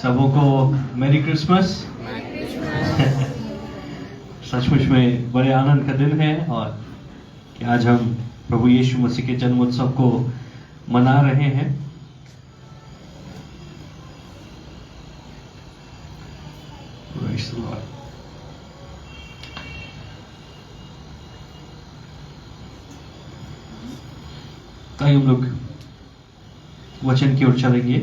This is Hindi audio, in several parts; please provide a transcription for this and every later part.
सबों को मैरी क्रिसमस। सचमुच में बड़े आनंद का दिन है और कि आज हम प्रभु यीशु मसीह के जन्म उत्सव को मना रहे हैं। Praise the Lord. तो हम लोग वचन की ओर चलेंगे।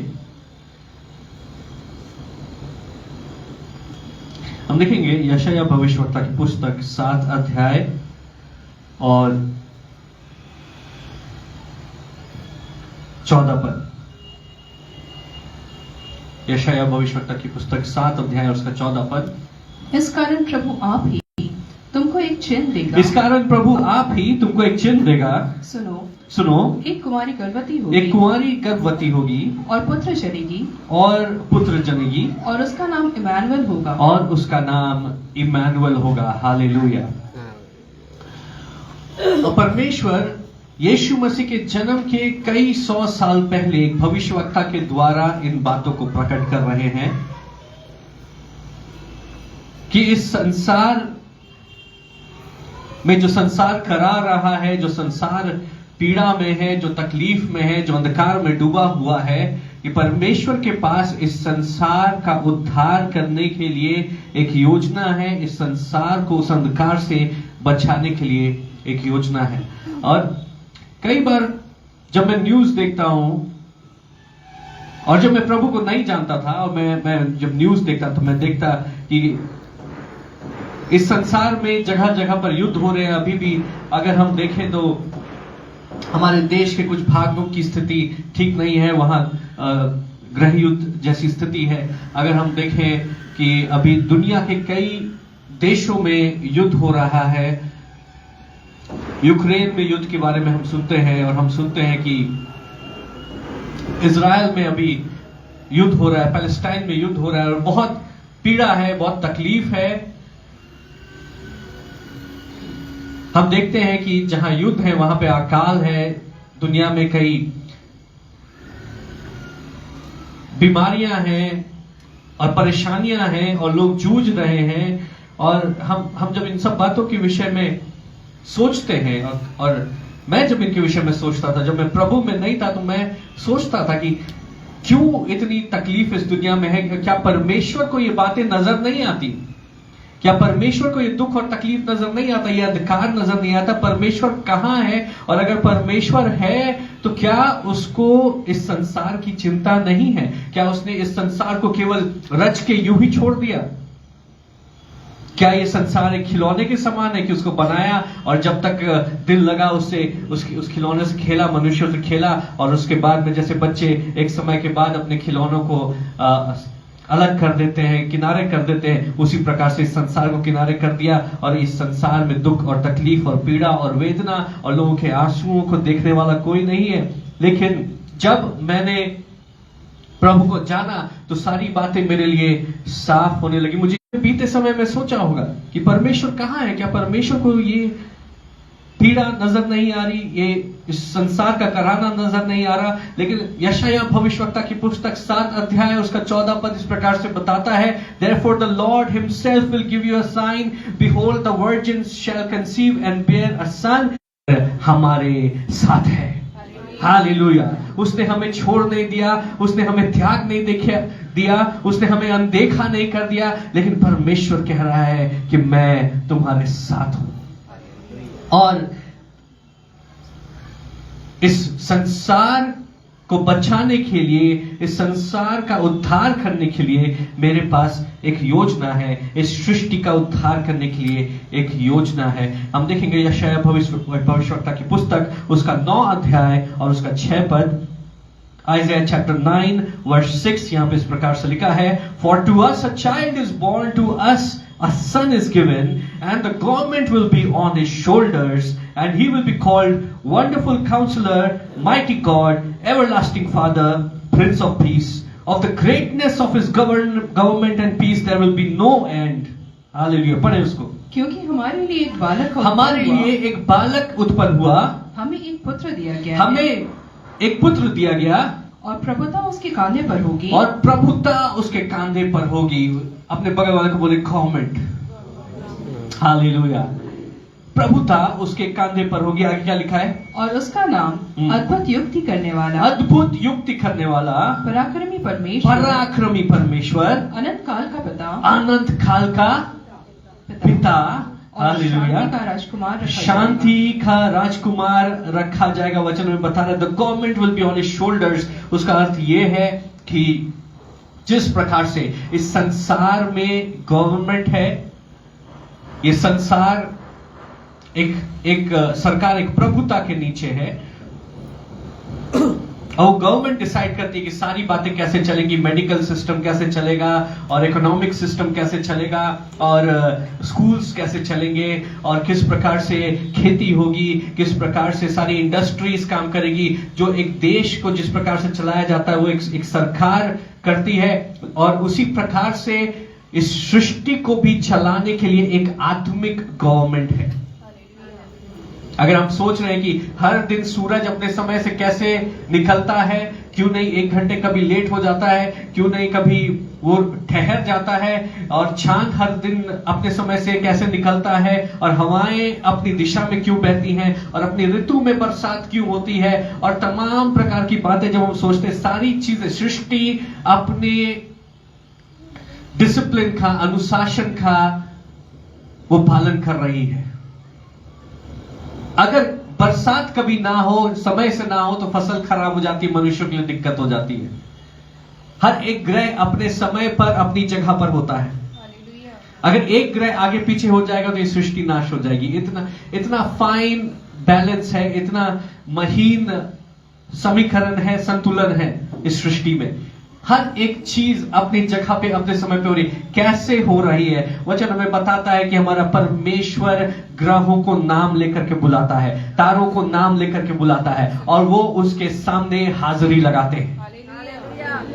हम देखेंगे यशायाह भविष्यवक्ता की पुस्तक 7 अध्याय और 14 पद। यशायाह भविष्यवक्ता की पुस्तक 7 अध्याय और उसका 14 पद। इस कारण प्रभु आप ही तुमको एक चिन्ह देगा। इस कारण प्रभु आप ही तुमको एक चिन्ह देगा। सुनो एक कुमारी गर्भवती होगी। एक कुमारी गर्भवती होगी और पुत्र जनेगी। और पुत्र जनेगी और उसका नाम इमानुएल होगा। और उसका नाम इमानुएल होगा। हालेलुया। तो परमेश्वर यीशु मसीह के जन्म के कई 100 साल पहले एक भविष्यवक्ता के द्वारा इन बातों को प्रकट कर रहे हैं कि इस संसार में जो संसार करा रहा है, जो संसार पीड़ा में है, जो तकलीफ में है, जो अंधकार में डूबा हुआ है, कि परमेश्वर के पास इस संसार का उद्धार करने के लिए एक योजना है। इस संसार को उस अंधकार से बचाने के लिए एक योजना है। और कई बार जब मैं न्यूज देखता हूं और जब मैं प्रभु को नहीं जानता था और मैं जब न्यूज देखता तो मैं देखता कि इस संसार में जगह जगह पर युद्ध हो रहे हैं। अभी भी अगर हम देखें तो हमारे देश के कुछ भागों की स्थिति ठीक नहीं है, वहां गृह युद्ध जैसी स्थिति है। अगर हम देखें कि अभी दुनिया के कई देशों में युद्ध हो रहा है। यूक्रेन में युद्ध के बारे में हम सुनते हैं और हम सुनते हैं कि इजराइल में अभी युद्ध हो रहा है, पैलेस्टाइन में युद्ध हो रहा है और बहुत पीड़ा है, बहुत तकलीफ है। हम देखते हैं कि जहां युद्ध है वहां पे अकाल है, दुनिया में कई बीमारियां हैं और परेशानियां हैं और लोग जूझ रहे हैं। और हम जब इन सब बातों के विषय में सोचते हैं और मैं जब इनके विषय में सोचता था, जब मैं प्रभु में नहीं था, तो मैं सोचता था कि क्यों इतनी तकलीफ इस दुनिया में है। क्या परमेश्वर को ये बातें नजर नहीं आती? क्या परमेश्वर को ये दुख और तकलीफ नजर नहीं आता? ये अंधकार नजर नहीं आता? परमेश्वर कहां है? और अगर परमेश्वर है तो क्या उसको इस संसार की चिंता नहीं है? क्या उसने इस संसार को केवल रच के यूं ही छोड़ दिया? क्या ये संसार एक खिलौने के समान है कि उसको बनाया और जब तक दिल लगा उससे उस खिलौने से खेला, मनुष्यों से खेला, और उसके बाद में जैसे बच्चे एक समय के बाद अपने खिलौनों को अलग कर देते हैं, किनारे कर देते हैं, उसी प्रकार से इस संसार को किनारे कर दिया। और इस संसार में दुख और तकलीफ और पीड़ा और वेदना और लोगों के आंसुओं को देखने वाला कोई नहीं है। लेकिन जब मैंने प्रभु को जाना तो सारी बातें मेरे लिए साफ होने लगी। मुझे बीते समय में सोचा होगा कि परमेश्वर कहां है? क्या परमेश्वर को ये पीड़ा नजर नहीं आ रही? ये इस संसार का कराना नजर नहीं आ रहा? लेकिन यशायाह भविष्यवक्ता की पुस्तक 7 अध्याय उसका 14 पद इस प्रकार से बताता है, Therefore the Lord himself will give you a sign, behold the virgin shall conceive and bear a son। हमारे साथ है। हालेलुया। उसने हमें छोड़ नहीं दिया, उसने हमें त्याग नहीं दिया, उसने हमें अनदेखा नहीं कर दिया, लेकिन परमेश्वर कह रहा है कि मैं तुम्हारे साथ हूं। और इस संसार को बचाने के लिए, इस संसार का उद्धार करने के लिए मेरे पास एक योजना है। इस सृष्टि का उद्धार करने के लिए एक योजना है। हम देखेंगे यशायाह भविष्यवक्ता की पुस्तक उसका 9 अध्याय और उसका 6 पद। Isaiah chapter 9 verse 6 यहां पे इस प्रकार से लिखा है, For to us a child is born, to us a son is given, and the government will be on his shoulders, and he will be called Wonderful Counselor, Mighty God, Everlasting Father, Prince of Peace. Of the greatness of his government and peace there will be no end. Hallelujah. पढ़े उसको। क्योंकि हमारे लिए एक बालक हमारे लिए एक बालक उत्पन्न हुआ, हमें एक पुत्र दिया गया, हमें एक पुत्र दिया गया, और प्रभुता उसके कांधे पर होगी, और प्रभुता उसके कांधे पर होगी। अपने बगल वाले को बोले गवर्नमेंट। हालेलुया। प्रभुता उसके कांधे पर होगी। आगे क्या लिखा है? और उसका नाम अद्भुत युक्ति करने वाला, अद्भुत युक्ति करने वाला, पराक्रमी परमेश्वर, पराक्रमी परमेश्वर, अनंत काल का पिता, अनंत काल का पिता। और हालेलुया। शांति का राजकुमार रखा शांति का राजकुमार रखा जाएगा। वचन में बता रहा है the government will be on his shoulders. उसका अर्थ यह है कि जिस प्रकार से इस संसार में गवर्नमेंट है, ये संसार एक सरकार, एक प्रभुता के नीचे है, और गवर्नमेंट डिसाइड करती है कि सारी बातें कैसे चलेंगी, मेडिकल सिस्टम कैसे चलेगा, और इकोनॉमिक सिस्टम कैसे चलेगा, और स्कूल्स कैसे चलेंगे, और किस प्रकार से खेती होगी, किस प्रकार से सारी इंडस्ट्रीज काम करेगी। जो एक देश को जिस प्रकार से चलाया जाता है वो एक सरकार करती है, और उसी प्रकार से इस सृष्टि को भी चलाने के लिए एक आत्मिक गवर्नमेंट है। अगर हम सोच रहे हैं कि हर दिन सूरज अपने समय से कैसे निकलता है, क्यों नहीं 1 घंटे कभी लेट हो जाता है, क्यों नहीं कभी वो ठहर जाता है, और चांद हर दिन अपने समय से कैसे निकलता है, और हवाएं अपनी दिशा में क्यों बहती हैं, और अपनी ऋतु में बरसात क्यों होती है, और तमाम प्रकार की बातें जब हम सोचते हैं, सारी चीजें सृष्टि अपने डिसिप्लिन का, अनुशासन का वो पालन कर रही है। अगर बरसात कभी ना हो, समय से ना हो, तो फसल खराब हो जाती है, मनुष्यों के लिए दिक्कत हो जाती है। हर एक ग्रह अपने समय पर अपनी जगह पर होता है। अगर एक ग्रह आगे पीछे हो जाएगा तो ये सृष्टि नाश हो जाएगी। इतना फाइन बैलेंस है, इतना महीन समीकरण है, संतुलन है इस सृष्टि में। हर एक चीज अपनी जगह पे अपने समय पे हो रही। कैसे हो रही है? वचन हमें बताता है कि हमारा परमेश्वर ग्रहों को नाम लेकर के बुलाता है, तारों को नाम लेकर के बुलाता है, और वो उसके सामने हाजिरी लगाते हैं।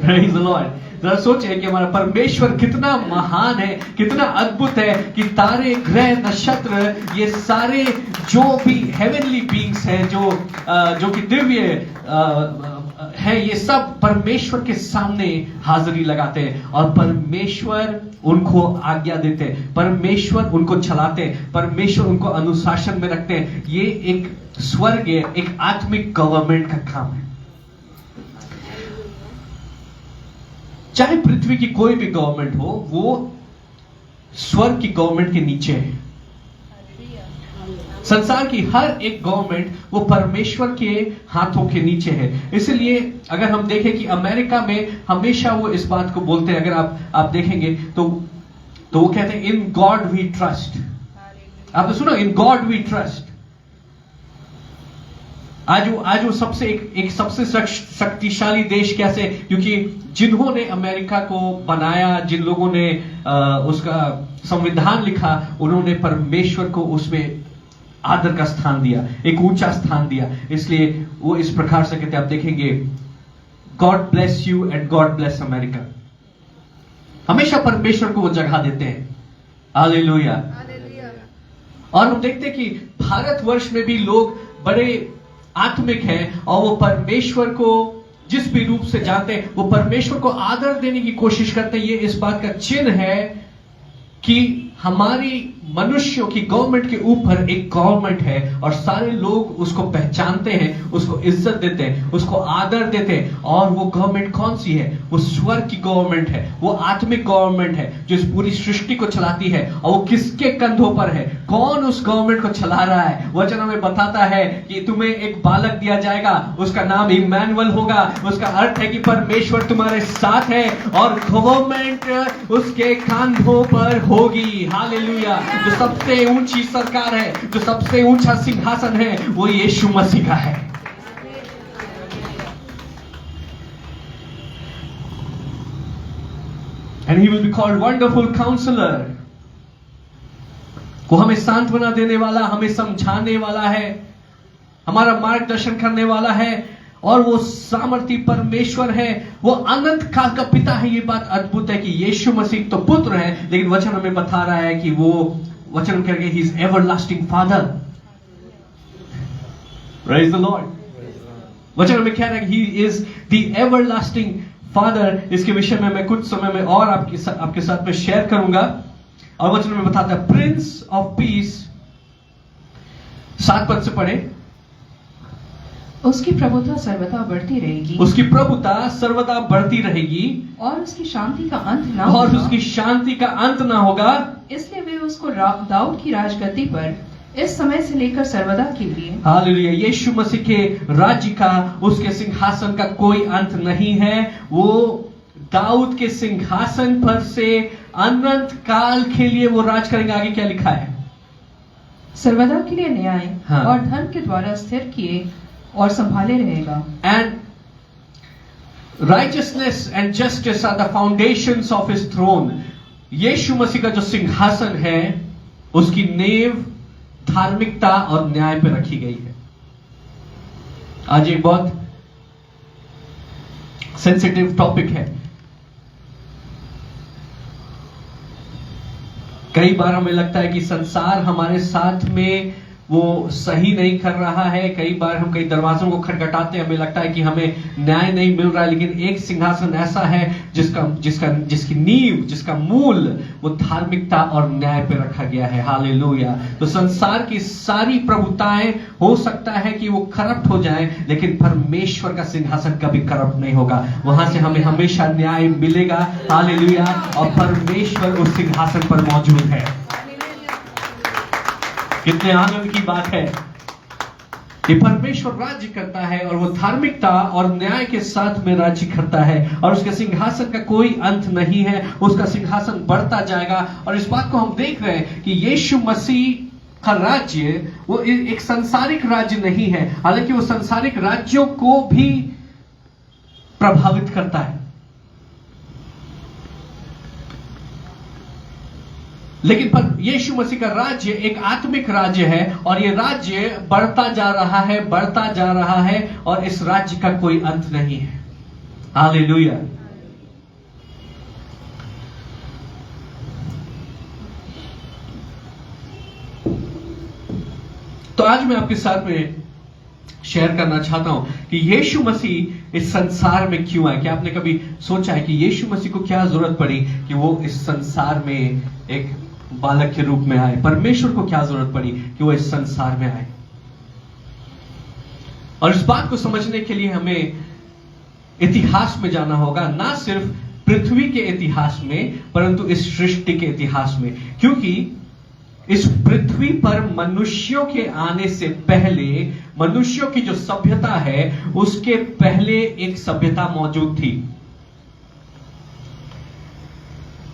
Praise the Lord। जरा सोचिए कि हमारा परमेश्वर कितना महान है, कितना अद्भुत है कि तारे, ग्रह, नक्षत्र, ये सारे जो भी हेवनली बीइंग्स हैं, जो कि दिव्य है, ये सब परमेश्वर के सामने हाजिरी लगाते हैं, और परमेश्वर उनको आज्ञा देते हैं, परमेश्वर उनको चलाते हैं, परमेश्वर उनको अनुशासन में रखते हैं। ये एक स्वर्ग, एक आत्मिक गवर्नमेंट का काम है। चाहे पृथ्वी की कोई भी गवर्नमेंट हो, वो स्वर्ग की गवर्नमेंट के नीचे है। संसार की हर एक गवर्नमेंट वो परमेश्वर के हाथों के नीचे है। इसलिए अगर हम देखें कि अमेरिका में हमेशा वो इस बात को बोलते हैं, अगर आप देखेंगे तो वो कहते हैं इन गॉड वी ट्रस्ट। आपने सुना, इन गॉड वी ट्रस्ट। आज वो सबसे एक सबसे शक्तिशाली देश कैसे? क्योंकि जिन्होंने अमेरिका को बनाया, जिन लोगों ने उसका संविधान लिखा, उन्होंने परमेश्वर को उसमें आदर का स्थान दिया, एक ऊंचा स्थान दिया। इसलिए वो इस प्रकार से कहते हैं, आप देखेंगे, God bless you and God bless America. हमेशा परमेश्वर को वो जगह देते हैं। हालेलुया। और हम देखते हैं कि भारतवर्ष में भी लोग बड़े आत्मिक हैं, और वो परमेश्वर को जिस भी रूप से जानते हैं, वो परमेश्वर को आदर देने की कोशिश करते हैं। ये इस बात का चिन्ह है कि हमारी मनुष्यों की गवर्नमेंट के ऊपर एक गवर्नमेंट है, और सारे लोग उसको पहचानते हैं, उसको इज्जत देते हैं, उसको आदर देते हैं। और वो गवर्नमेंट कौन सी है? वो स्वर्ग की गवर्नमेंट है, वो आत्मिक गवर्नमेंट है जो इस पूरी सृष्टि को चलाती है। और वो किसके कंधों पर है? कौन उस गवर्नमेंट को चला रहा है? वचन हमें बताता है कि तुम्हें एक बालक दिया जाएगा, उसका नाम इम्मानुएल होगा। उसका अर्थ है कि परमेश्वर तुम्हारे साथ है, और गवर्नमेंट उसके कंधों पर होगी। हालेलुया। जो सबसे ऊंची सरकार है, जो सबसे ऊंचा सिंहासन है, वो यीशु मसीह का है। And he will be called Wonderful Counselor। वो हमें सांत्वना देने वाला, हमें समझाने वाला है, हमारा मार्गदर्शन करने वाला है, और वो सामर्थी परमेश्वर है। वो अनंत काल का पिता है। ये बात अद्भुत है कि यीशु मसीह तो पुत्र है, लेकिन वचन हमें बता रहा है कि वो वचन करके he is everlasting father. Praise the Lord. वचन हमें कह रहा है कि he is the everlasting father, इसके विषय में मैं कुछ समय में और आपके साथ में शेयर करूंगा। और वचन में बताता है, प्रिंस ऑफ पीस, 7 पद से पढ़े। उसकी प्रभुता सर्वदा बढ़ती रहेगी, उसकी प्रभुता सर्वदा बढ़ती रहेगी और उसकी शांति का अंत ना और होगा। उसकी शांति का अंत ना होगा। इसलिए वे उसको दाऊद की राजगद्दी पर इस समय से लेकर सर्वदा के लिए, हालेलुया, यीशु मसीह के राज्य का, उसके सिंहासन का कोई अंत नहीं है। वो दाऊद के सिंहासन पर से अनंत काल के लिए वो राज करेंगे। आगे क्या लिखा है? सर्वदा के लिए न्याय हाँ। और धर्म के द्वारा स्थिर किए और संभाले रहेगा। And righteousness and justice are the foundations of his throne. यीशु मसीह का जो सिंहासन है, उसकी नींव धार्मिकता और न्याय पे रखी गई है। आज एक बहुत सेंसिटिव टॉपिक है। कई बार हमें लगता है कि संसार हमारे साथ में वो सही नहीं कर रहा है। कई बार हम कई दरवाजों को खटखटाते हैं, हमें लगता है कि हमें न्याय नहीं मिल रहा है। लेकिन एक सिंहासन ऐसा है जिसकी नींव, जिसका मूल वो धार्मिकता और न्याय पे रखा गया है। हालेलुया। तो संसार की सारी प्रभुताएं हो सकता है कि वो करप्ट हो जाएं, लेकिन परमेश्वर का सिंहासन कभी करप्ट नहीं होगा। वहां से हमें हमेशा न्याय मिलेगा। हालेलुया। और परमेश्वर उस सिंहासन पर मौजूद है। कितने आनंद की बात है कि परमेश्वर राज्य करता है और वो धार्मिकता और न्याय के साथ में राज्य करता है, और उसके सिंहासन का कोई अंत नहीं है। उसका सिंहासन बढ़ता जाएगा। और इस बात को हम देख रहे हैं कि यीशु मसीह का राज्य वो एक सांसारिक राज्य नहीं है, हालांकि वो सांसारिक राज्यों को भी प्रभावित करता है। लेकिन पर यीशु मसीह का राज्य एक आत्मिक राज्य है, और ये राज्य बढ़ता जा रहा है, बढ़ता जा रहा है, और इस राज्य का कोई अंत नहीं है। हालेलुया। तो आज मैं आपके साथ में शेयर करना चाहता हूं कि यीशु मसीह इस संसार में क्यों आए। क्या आपने कभी सोचा है कि यीशु मसीह को क्या जरूरत पड़ी कि वो इस संसार में एक बालक के रूप में आए? परमेश्वर को क्या जरूरत पड़ी कि वो इस संसार में आए? और इस बात को समझने के लिए हमें इतिहास में जाना होगा, ना सिर्फ पृथ्वी के इतिहास में, परंतु इस सृष्टि के इतिहास में। क्योंकि इस पृथ्वी पर मनुष्यों के आने से पहले, मनुष्यों की जो सभ्यता है, उसके पहले एक सभ्यता मौजूद थी।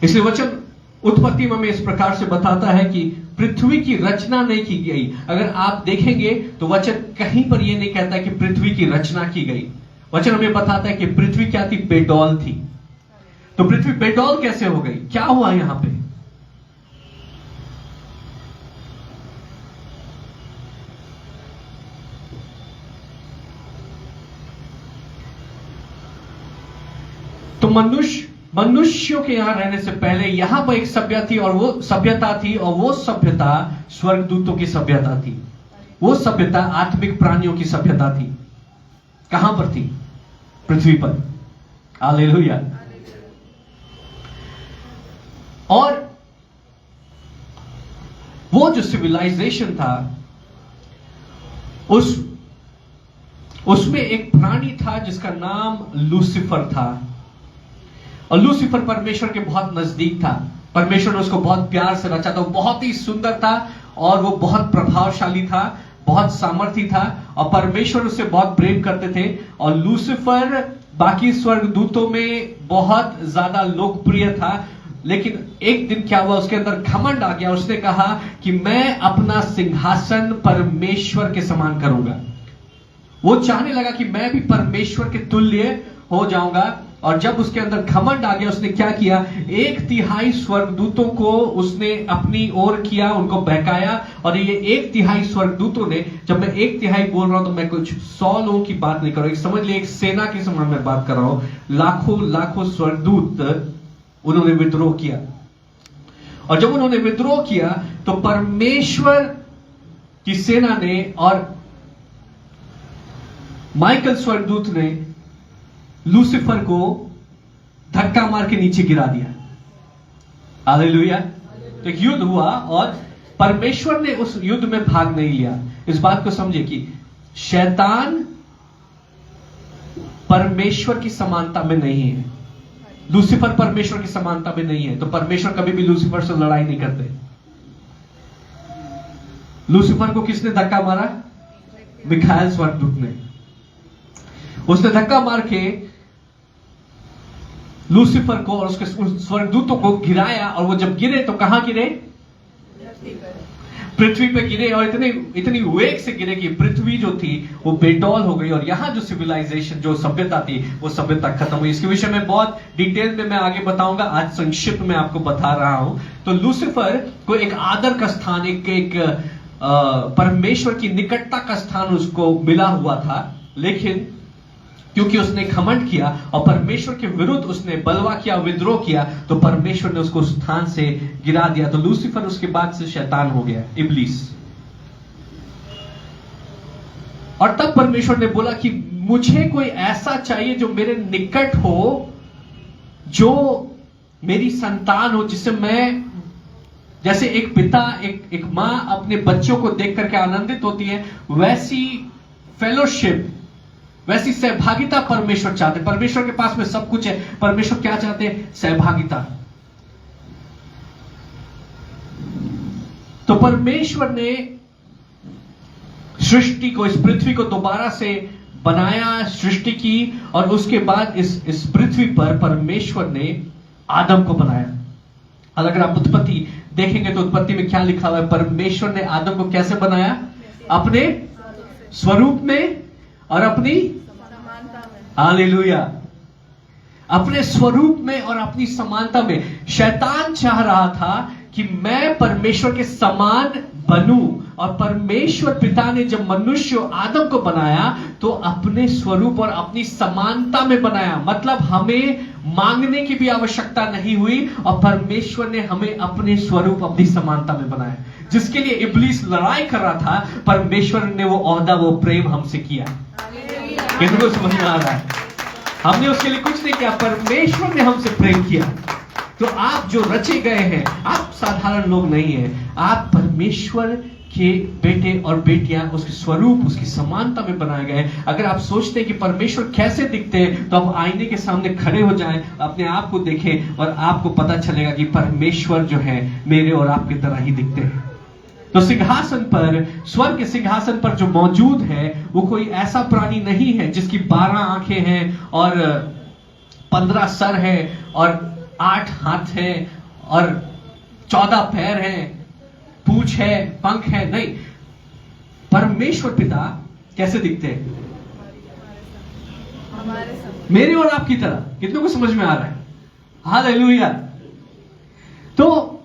इसलिए वचन उत्पत्ति में इस प्रकार से बताता है कि पृथ्वी की रचना नहीं की गई। अगर आप देखेंगे तो वचन कहीं पर यह नहीं कहता कि पृथ्वी की रचना की गई। वचन हमें बताता है कि पृथ्वी क्या थी? बेडौल थी। तो पृथ्वी बेडौल कैसे हो गई? क्या हुआ यहां पे? तो मनुष्यों के यहां रहने से पहले यहां पर एक सभ्यता थी, और वो सभ्यता स्वर्गदूतों की सभ्यता थी। वो सभ्यता आत्मिक प्राणियों की सभ्यता थी। कहां पर थी? पृथ्वी पर। हालेलुया। और वो जो सिविलाइजेशन था, उसमें एक प्राणी था जिसका नाम लूसीफर था। और लूसीफर परमेश्वर के बहुत नजदीक था। परमेश्वर ने उसको बहुत प्यार से रचा था। वो बहुत ही सुंदर था, और वो बहुत प्रभावशाली था, बहुत सामर्थी था, और परमेश्वर उससे बहुत प्रेम करते थे। और लूसीफर बाकी स्वर्गदूतों में बहुत ज्यादा लोकप्रिय था। लेकिन एक दिन क्या हुआ? उसके अंदर घमंड आ गया। उसने कहा कि मैं अपना सिंहासन परमेश्वर के समान करूंगा। वो चाहने लगा कि मैं भी परमेश्वर के तुल्य हो जाऊंगा। और जब उसके अंदर घमंड आ गया, उसने क्या किया? 1/3 स्वर्गदूतों को उसने अपनी ओर किया, उनको बहकाया। और ये 1/3 स्वर्गदूतों ने, जब मैं 1/3 बोल रहा हूं तो मैं कुछ 100 लोगों की बात नहीं कर रहा हूं, समझ लिए एक सेना के समान मैं बात कर रहा हूं। लाखों स्वर्गदूत उन्होंने विद्रोह किया। और जब उन्होंने विद्रोह किया तो परमेश्वर की सेना ने और माइकल स्वर्गदूत ने लूसीफर को धक्का मार के नीचे गिरा दिया। हालेलुया। तो एक युद्ध हुआ और परमेश्वर ने उस युद्ध में भाग नहीं लिया। इस बात को समझे कि शैतान परमेश्वर की समानता में नहीं है। लूसीफर परमेश्वर की समानता में नहीं है, तो परमेश्वर कभी भी लूसीफर से लड़ाई नहीं करते। लूसीफर को किसने धक्का मारा? मिखाएल स्वर्गदूत ने। उसने धक्का मार के लूसीफर को और उसके स्वर्गदूतों को गिराया, और वो जब गिरे तो कहां गिरे? पृथ्वी पे गिरे, और इतनी वेग से गिरे कि पृथ्वी जो थी वो बेडौल हो गई, और यहां जो सिविलाइजेशन, जो सभ्यता थी, वो सभ्यता खत्म हुई। इसके विषय में बहुत डिटेल में मैं आगे बताऊंगा, आज संक्षिप्त में आपको बता रहा हूं। तो लूसीफर को एक आदर का स्थान, एक परमेश्वर की निकटता का स्थान उसको मिला हुआ था, लेकिन क्योंकि उसने घमंड किया और परमेश्वर के विरुद्ध उसने बलवा किया, विद्रोह किया, तो परमेश्वर ने उसको उस स्थान से गिरा दिया। तो लूसीफर उसके बाद से शैतान हो गया, इब्लीस। और तब परमेश्वर ने बोला कि मुझे कोई ऐसा चाहिए जो मेरे निकट हो, जो मेरी संतान हो, जिससे मैं, जैसे एक पिता, एक मां अपने बच्चों को देख करके आनंदित होती है, वैसी फेलोशिप, वैसी सहभागिता परमेश्वर चाहते। परमेश्वर के पास में सब कुछ है, परमेश्वर क्या चाहते हैं? सहभागिता। तो परमेश्वर ने सृष्टि को, इस पृथ्वी को दोबारा से बनाया, सृष्टि की, और उसके बाद इस पृथ्वी पर परमेश्वर ने आदम को बनाया। और अगर आप उत्पत्ति देखेंगे तो उत्पत्ति में क्या लिखा हुआ है? परमेश्वर ने आदम को कैसे बनाया? अपने स्वरूप में और अपनी हालेलुया, अपने स्वरूप में और अपनी समानता में। शैतान चाह रहा था कि मैं परमेश्वर के समान बनूं, और परमेश्वर पिता ने जब मनुष्य आदम को बनाया तो अपने स्वरूप और अपनी समानता में बनाया। मतलब हमें मांगने की भी आवश्यकता नहीं हुई, और परमेश्वर ने हमें अपने स्वरूप, अपनी समानता में बनाया। जिसके लिए इब्लीस लड़ाई कर रहा था, परमेश्वर ने वो ओहदा, वो प्रेम हमसे किया। किनको समझ में आ रहा है? हमने उसके लिए कुछ नहीं किया, परमेश्वर ने हमसे प्रेम किया। तो आप जो रचे गए हैं, आप साधारण लोग नहीं हैं, आप परमेश्वर के बेटे और बेटियां, उसके स्वरूप, उसकी समानता में बनाए गए। अगर आप सोचते हैं कि परमेश्वर कैसे दिखते हैं, तो आप आईने के सामने खड़े हो जाएं, अपने आप को देखें, और आपको पता चलेगा कि परमेश्वर जो है मेरे और आपकी तरह ही दिखते हैं। तो सिंहासन पर, स्वर्ग के सिंहासन पर जो मौजूद है, वो कोई ऐसा प्राणी नहीं है जिसकी 12 आंखें हैं और 15 सर है और 8 हाथ है और 14 पैर हैं, पूंछ है, पंख है। नहीं, परमेश्वर पिता कैसे दिखते हैं? मेरे और आपकी तरह। कितनों को समझ में आ रहा है? हालेलुया। तो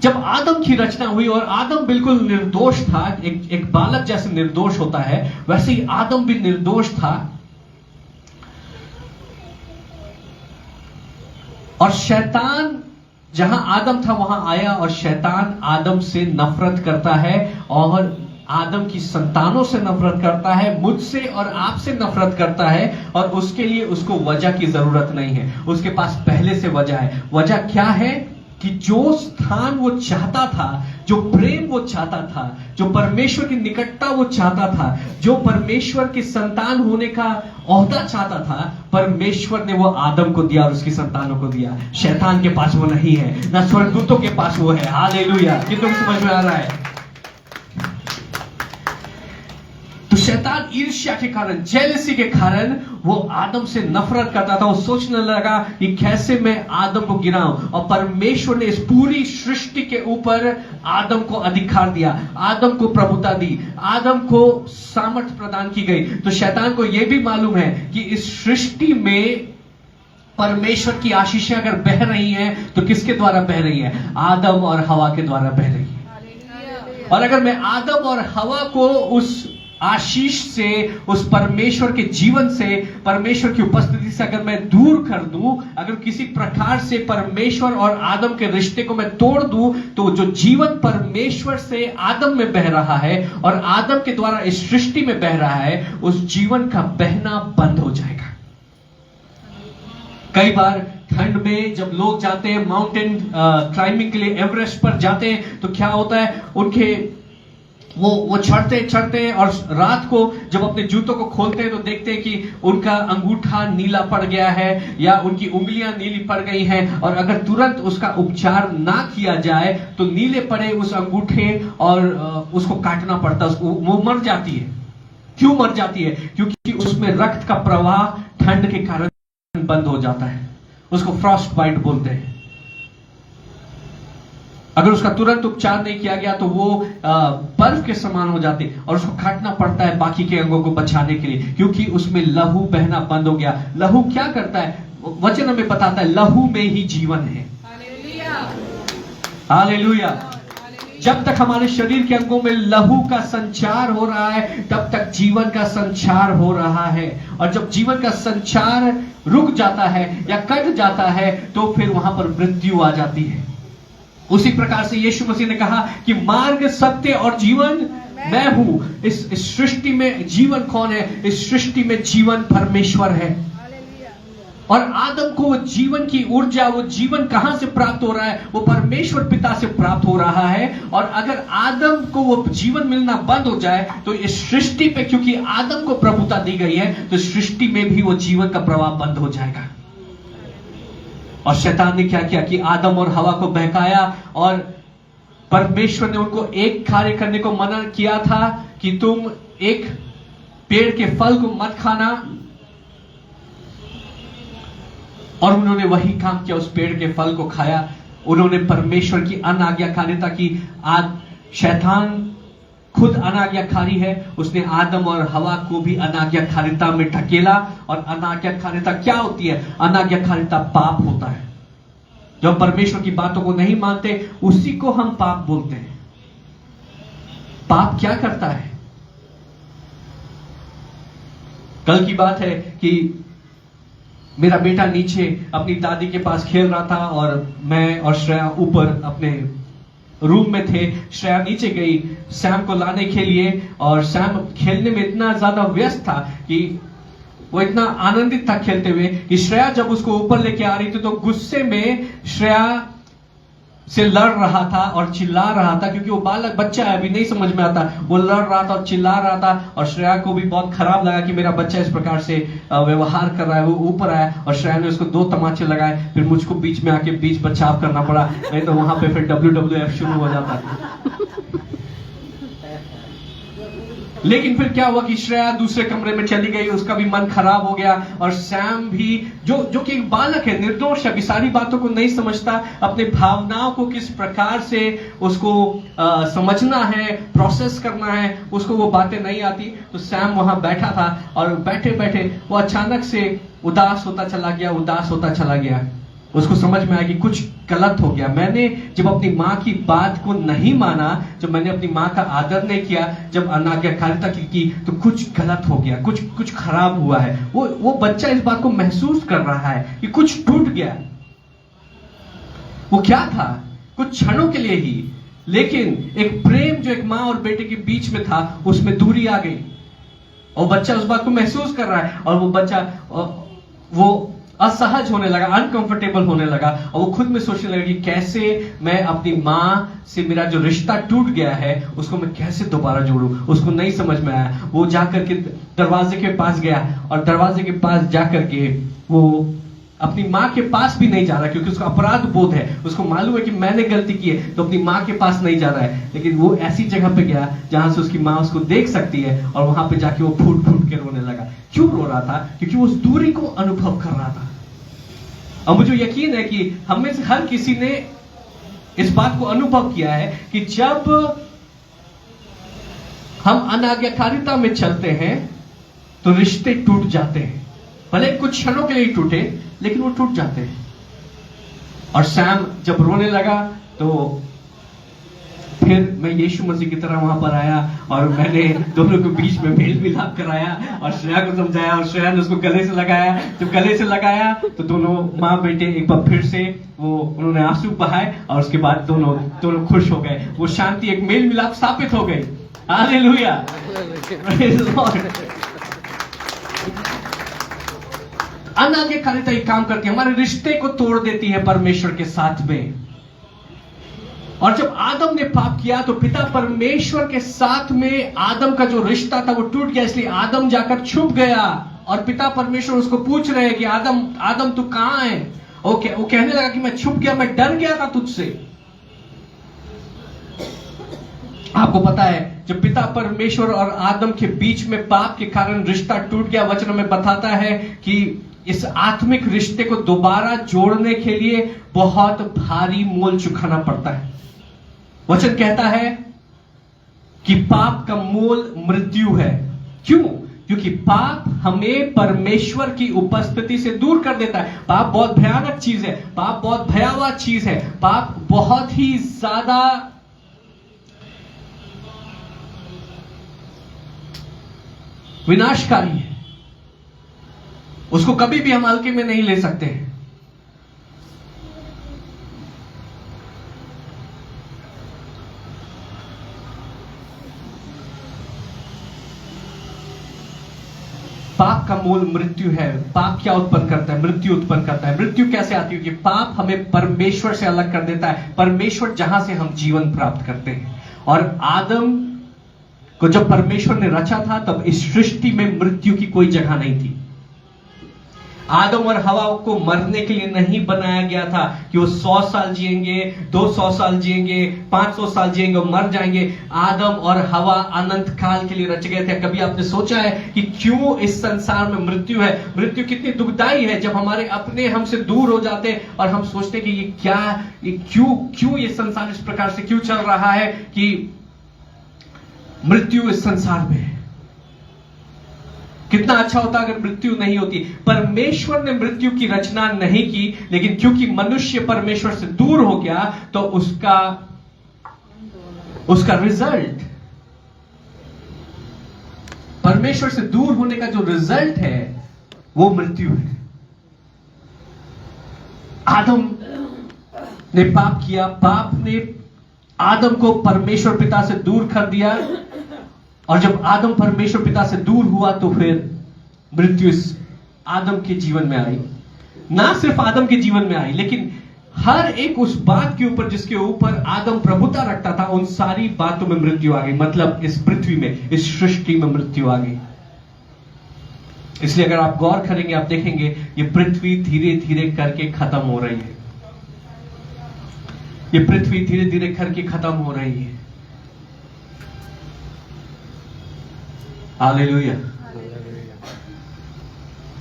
जब आदम की रचना हुई, और आदम बिल्कुल निर्दोष था, एक बालक जैसे निर्दोष होता है, वैसे ही आदम भी निर्दोष था। और शैतान जहां आदम था वहां आया, और शैतान आदम से नफरत करता है, और आदम की संतानों से नफरत करता है, मुझसे और आपसे नफरत करता है। और उसके लिए उसको वजह की जरूरत नहीं है, उसके पास पहले से वजह है। वजह क्या है? कि जो स्थान वो चाहता था, जो प्रेम वो चाहता था, जो परमेश्वर की निकटता वो चाहता था, जो परमेश्वर की संतान होने का ओहदा चाहता था, परमेश्वर ने वो आदम को दिया और उसकी संतानों को दिया। शैतान के पास वो नहीं है, ना स्वर्गदूतों के पास वो है। हालेलुया। कितनों को समझ में आ रहा है? तो शैतान ईर्ष्या के कारण, जेलसी के कारण वो आदम से नफरत करता था। वो सोचने लगा कि कैसे मैं आदम को गिराऊं, और परमेश्वर ने इस पूरी सृष्टि के ऊपर आदम को अधिकार दिया, आदम को प्रभुता दी, आदम को सामर्थ्य प्रदान की गई। तो शैतान को यह भी मालूम है कि इस सृष्टि में परमेश्वर की आशीषें अगर बह रही हैं तो किसके द्वारा बह रही है? आदम और हवा के द्वारा बह रही है। और अगर मैं आदम और हवा को उस आशीष से, उस परमेश्वर के जीवन से, परमेश्वर की उपस्थिति से अगर मैं दूर कर दूं, अगर किसी प्रकार से परमेश्वर और आदम के रिश्ते को मैं तोड़ दूं, तो जो जीवन परमेश्वर से आदम में बह रहा है और आदम के द्वारा इस सृष्टि में बह रहा है, उस जीवन का बहना बंद हो जाएगा। कई बार ठंड में जब लोग जाते हैं माउंटेन क्लाइंबिंग के लिए, एवरेस्ट पर जाते हैं, तो क्या होता है, उनके वो चढ़ते और रात को जब अपने जूतों को खोलते हैं तो देखते हैं कि उनका अंगूठा नीला पड़ गया है या उनकी उंगलियां नीली पड़ गई हैं, और अगर तुरंत उसका उपचार ना किया जाए तो नीले पड़े उस अंगूठे और उसको काटना पड़ता है, वो मर जाती है। क्यों मर जाती है? क्योंकि उसमें रक्त का प्रवाह ठंड के कारण बंद हो जाता है, उसको फ्रॉस्ट बाइट बोलते हैं। अगर उसका तुरंत उपचार नहीं किया गया तो वो बर्फ के समान हो जाते और उसको काटना पड़ता है बाकी के अंगों को बचाने के लिए, क्योंकि उसमें लहू बहना बंद हो गया। लहू क्या करता है? वचन हमें बताता है लहू में ही जीवन है। हालेलुया। जब तक हमारे शरीर के अंगों में लहू का संचार हो रहा है तब तक जीवन का संचार हो रहा है, और जब जीवन का संचार रुक जाता है या कट जाता है तो फिर वहां पर मृत्यु आ जाती है। उसी प्रकार से यीशु मसीह ने कहा कि मार्ग, सत्य और जीवन मैं हूं। इस सृष्टि में जीवन कौन है? इस सृष्टि में जीवन परमेश्वर है। और आदम को वो जीवन की ऊर्जा, वो जीवन कहां से प्राप्त हो रहा है? वो परमेश्वर पिता से प्राप्त हो रहा है। और अगर आदम को वो जीवन मिलना बंद हो जाए तो इस सृष्टि पे, क्योंकि आदम को प्रभुता दी गई है, तो सृष्टि में भी वो जीवन का प्रवाह बंद हो जाएगा। और शैतान ने क्या किया कि आदम और हवा को बहकाया, और परमेश्वर ने उनको एक कार्य करने को मना किया था कि तुम एक पेड़ के फल को मत खाना, और उन्होंने वही काम किया, उस पेड़ के फल को खाया। उन्होंने परमेश्वर की अनाज्ञाकारिता की। शैतान खुद अनाज्ञाकारी है, उसने आदम और हवा को भी अनाज्ञाकारिता में ढकेला। और अनाज्ञाकारिता क्या होती है? अनाज्ञाकारिता पाप होता है। जब परमेश्वर की बातों को नहीं मानते उसी को हम पाप बोलते हैं। पाप क्या करता है? कल की बात है कि मेरा बेटा नीचे अपनी दादी के पास खेल रहा था और मैं और श्रेया ऊपर अपने रूम में थे। श्रेया नीचे गई सैम को लाने के लिए, और सैम खेलने में इतना ज्यादा व्यस्त था कि वो इतना आनंदित था खेलते हुए कि श्रेया जब उसको ऊपर लेके आ रही थी तो गुस्से में श्रेया से लड़ रहा था और चिल्ला रहा था, क्योंकि वो बालक बच्चा है, अभी नहीं समझ में आता। वो लड़ रहा था और चिल्ला रहा था, और श्रेया को भी बहुत खराब लगा कि मेरा बच्चा इस प्रकार से व्यवहार कर रहा है। वो ऊपर आया और श्रेया ने उसको 2 तमाचे लगाए, फिर मुझको बीच में आके बीच बचाव करना पड़ा, नहीं तो वहां पे फिर WWF शुरू हो जाता। लेकिन फिर क्या हुआ कि श्रेया दूसरे कमरे में चली गई, उसका भी मन खराब हो गया। और सैम भी जो कि एक बालक है, निर्दोष है, अभी सारी बातों को नहीं समझता, अपने भावनाओं को किस प्रकार से उसको समझना है, प्रोसेस करना है, उसको वो बातें नहीं आती। तो सैम वहां बैठा था और बैठे बैठे वो अचानक से उदास होता चला गया। उसको समझ में आया कि कुछ गलत हो गया। मैंने जब अपनी माँ की बात को नहीं माना, जब मैंने अपनी माँ का आदर नहीं किया, जब अनाज्ञाकारिता की तो कुछ गलत हो गया, कुछ खराब हुआ है। वो बच्चा इस बात को महसूस कर रहा है कि कुछ टूट गया। वो क्या था? कुछ क्षणों के लिए ही, लेकिन एक प्रेम जो एक माँ और बेटे के बीच में था उसमें दूरी आ गई, और बच्चा उस बात को महसूस कर रहा है। और वो बच्चा वो असहज होने लगा, अनकंफर्टेबल होने लगा, और वो खुद में सोचने लगा कि कैसे मैं अपनी माँ से मेरा जो रिश्ता टूट गया है उसको मैं कैसे दोबारा जोड़ूं। उसको नहीं समझ में आया। वो जाकर के दरवाजे के पास गया, और दरवाजे के पास जाकर के वो अपनी माँ के पास भी नहीं जा रहा, क्योंकि उसको अपराध बोध है। उसको मालूम है कि मैंने गलती की है, तो अपनी माँ के पास नहीं जा रहा है। लेकिन वो ऐसी जगह पे गया जहां से उसकी माँ उसको देख सकती है, और वहां पे जाके वो फूट फूट के रोने लगा। क्यों रो रहा था? क्योंकि वो उस दूरी को अनुभव कर रहा था। और मुझे यकीन है कि हम में से हर किसी ने इस बात को अनुभव किया है कि जब हम अनाज्ञाकारिता में चलते हैं तो रिश्ते टूट जाते हैं। भले कुछ क्षणों के लिए टूटे, लेकिन वो टूट जाते हैं। और सैम जब रोने लगा तो फिर मैं यीशु मसीह की तरह वहां पर आया, और मैंने दोनों के बीच में मेल मिलाप कराया और श्रेया को समझाया, और श्रेया ने उसको गले से लगाया। जब गले से लगाया तो दोनों माँ बेटे एक बार फिर से उन्होंने आंसू बहाए, और उसके बाद दोनों खुश हो गए। वो शांति, एक मेल मिलाप स्थापित हो गई। Hallelujah, praise the Lord. अनाज्ञाकारिता ये काम करती है, हमारे रिश्ते को तोड़ देती है परमेश्वर के साथ में। और जब आदम ने पाप किया तो पिता परमेश्वर के साथ में आदम का जो रिश्ता था वो टूट गया, इसलिए आदम जाकर छुप गया और पिता परमेश्वर उसको पूछ रहे हैं कि आदम आदम तू कहां है? वो कहने लगा कि मैं छुप गया, मैं डर गया था तुझसे। आपको पता है जब पिता परमेश्वर और आदम के बीच में पाप के कारण रिश्ता टूट गया, वचन में बताता है कि इस आत्मिक रिश्ते को दोबारा जोड़ने के लिए बहुत भारी मोल चुकाना पड़ता है। वचन कहता है कि पाप का मोल मृत्यु है। क्यों? क्योंकि पाप हमें परमेश्वर की उपस्थिति से दूर कर देता है। पाप बहुत भयानक चीज है, पाप बहुत भयावह चीज है, पाप बहुत ही ज्यादा विनाशकारी है। उसको कभी भी हम हल्के में नहीं ले सकते हैं। पाप का मूल मृत्यु है। पाप क्या उत्पन्न करता है? मृत्यु उत्पन्न करता है। मृत्यु कैसे आती है? कि पाप हमें परमेश्वर से अलग कर देता है, परमेश्वर जहां से हम जीवन प्राप्त करते हैं। और आदम को जब परमेश्वर ने रचा था तब इस सृष्टि में मृत्यु की कोई जगह नहीं थी। आदम और हवा को मरने के लिए नहीं बनाया गया था कि वो 100 साल जिएंगे, 200 साल जिएंगे, 500 साल जिएंगे और मर जाएंगे। आदम और हवा अनंत काल के लिए रचे गए थे। कभी आपने सोचा है कि क्यों इस संसार में मृत्यु है? मृत्यु कितनी दुखदाई है जब हमारे अपने हमसे दूर हो जाते हैं और हम सोचते कि ये क्यों ये संसार इस प्रकार से क्यों चल रहा है कि मृत्यु इस संसार में है। कितना अच्छा होता अगर मृत्यु नहीं होती। परमेश्वर ने मृत्यु की रचना नहीं की, लेकिन क्योंकि मनुष्य परमेश्वर से दूर हो गया तो उसका रिजल्ट, परमेश्वर से दूर होने का जो रिजल्ट है वो मृत्यु है। आदम ने पाप किया, पाप ने आदम को परमेश्वर पिता से दूर कर दिया। और जब आदम परमेश्वर पिता से दूर हुआ तो फिर मृत्यु इस आदम के जीवन में आई। ना सिर्फ आदम के जीवन में आई, लेकिन हर एक उस बात के ऊपर जिसके ऊपर आदम प्रभुता रखता था, उन सारी बातों में मृत्यु आ गई। मतलब इस पृथ्वी में, इस सृष्टि में मृत्यु आ गई। इसलिए अगर आप गौर करेंगे, आप देखेंगे ये पृथ्वी धीरे धीरे करके खत्म हो रही है। ये पृथ्वी धीरे धीरे करके खत्म हो रही है। हालेलुया।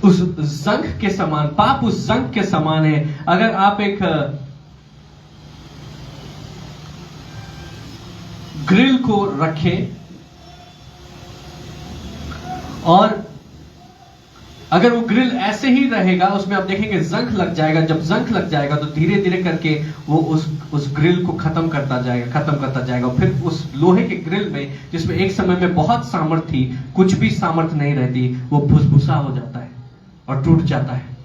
उस जंग के समान, पाप उस जंग के समान है। अगर आप एक ग्रिल को रखें और अगर वो ग्रिल ऐसे ही रहेगा, उसमें आप देखेंगे जंग लग जाएगा। जब जंग लग जाएगा तो धीरे धीरे करके वो उस ग्रिल को खत्म करता जाएगा। फिर उस लोहे के ग्रिल में, जिसमें एक समय में बहुत सामर्थ्य थी, कुछ भी सामर्थ्य नहीं रहती, वो भुसभुसा हो जाता है और टूट जाता है।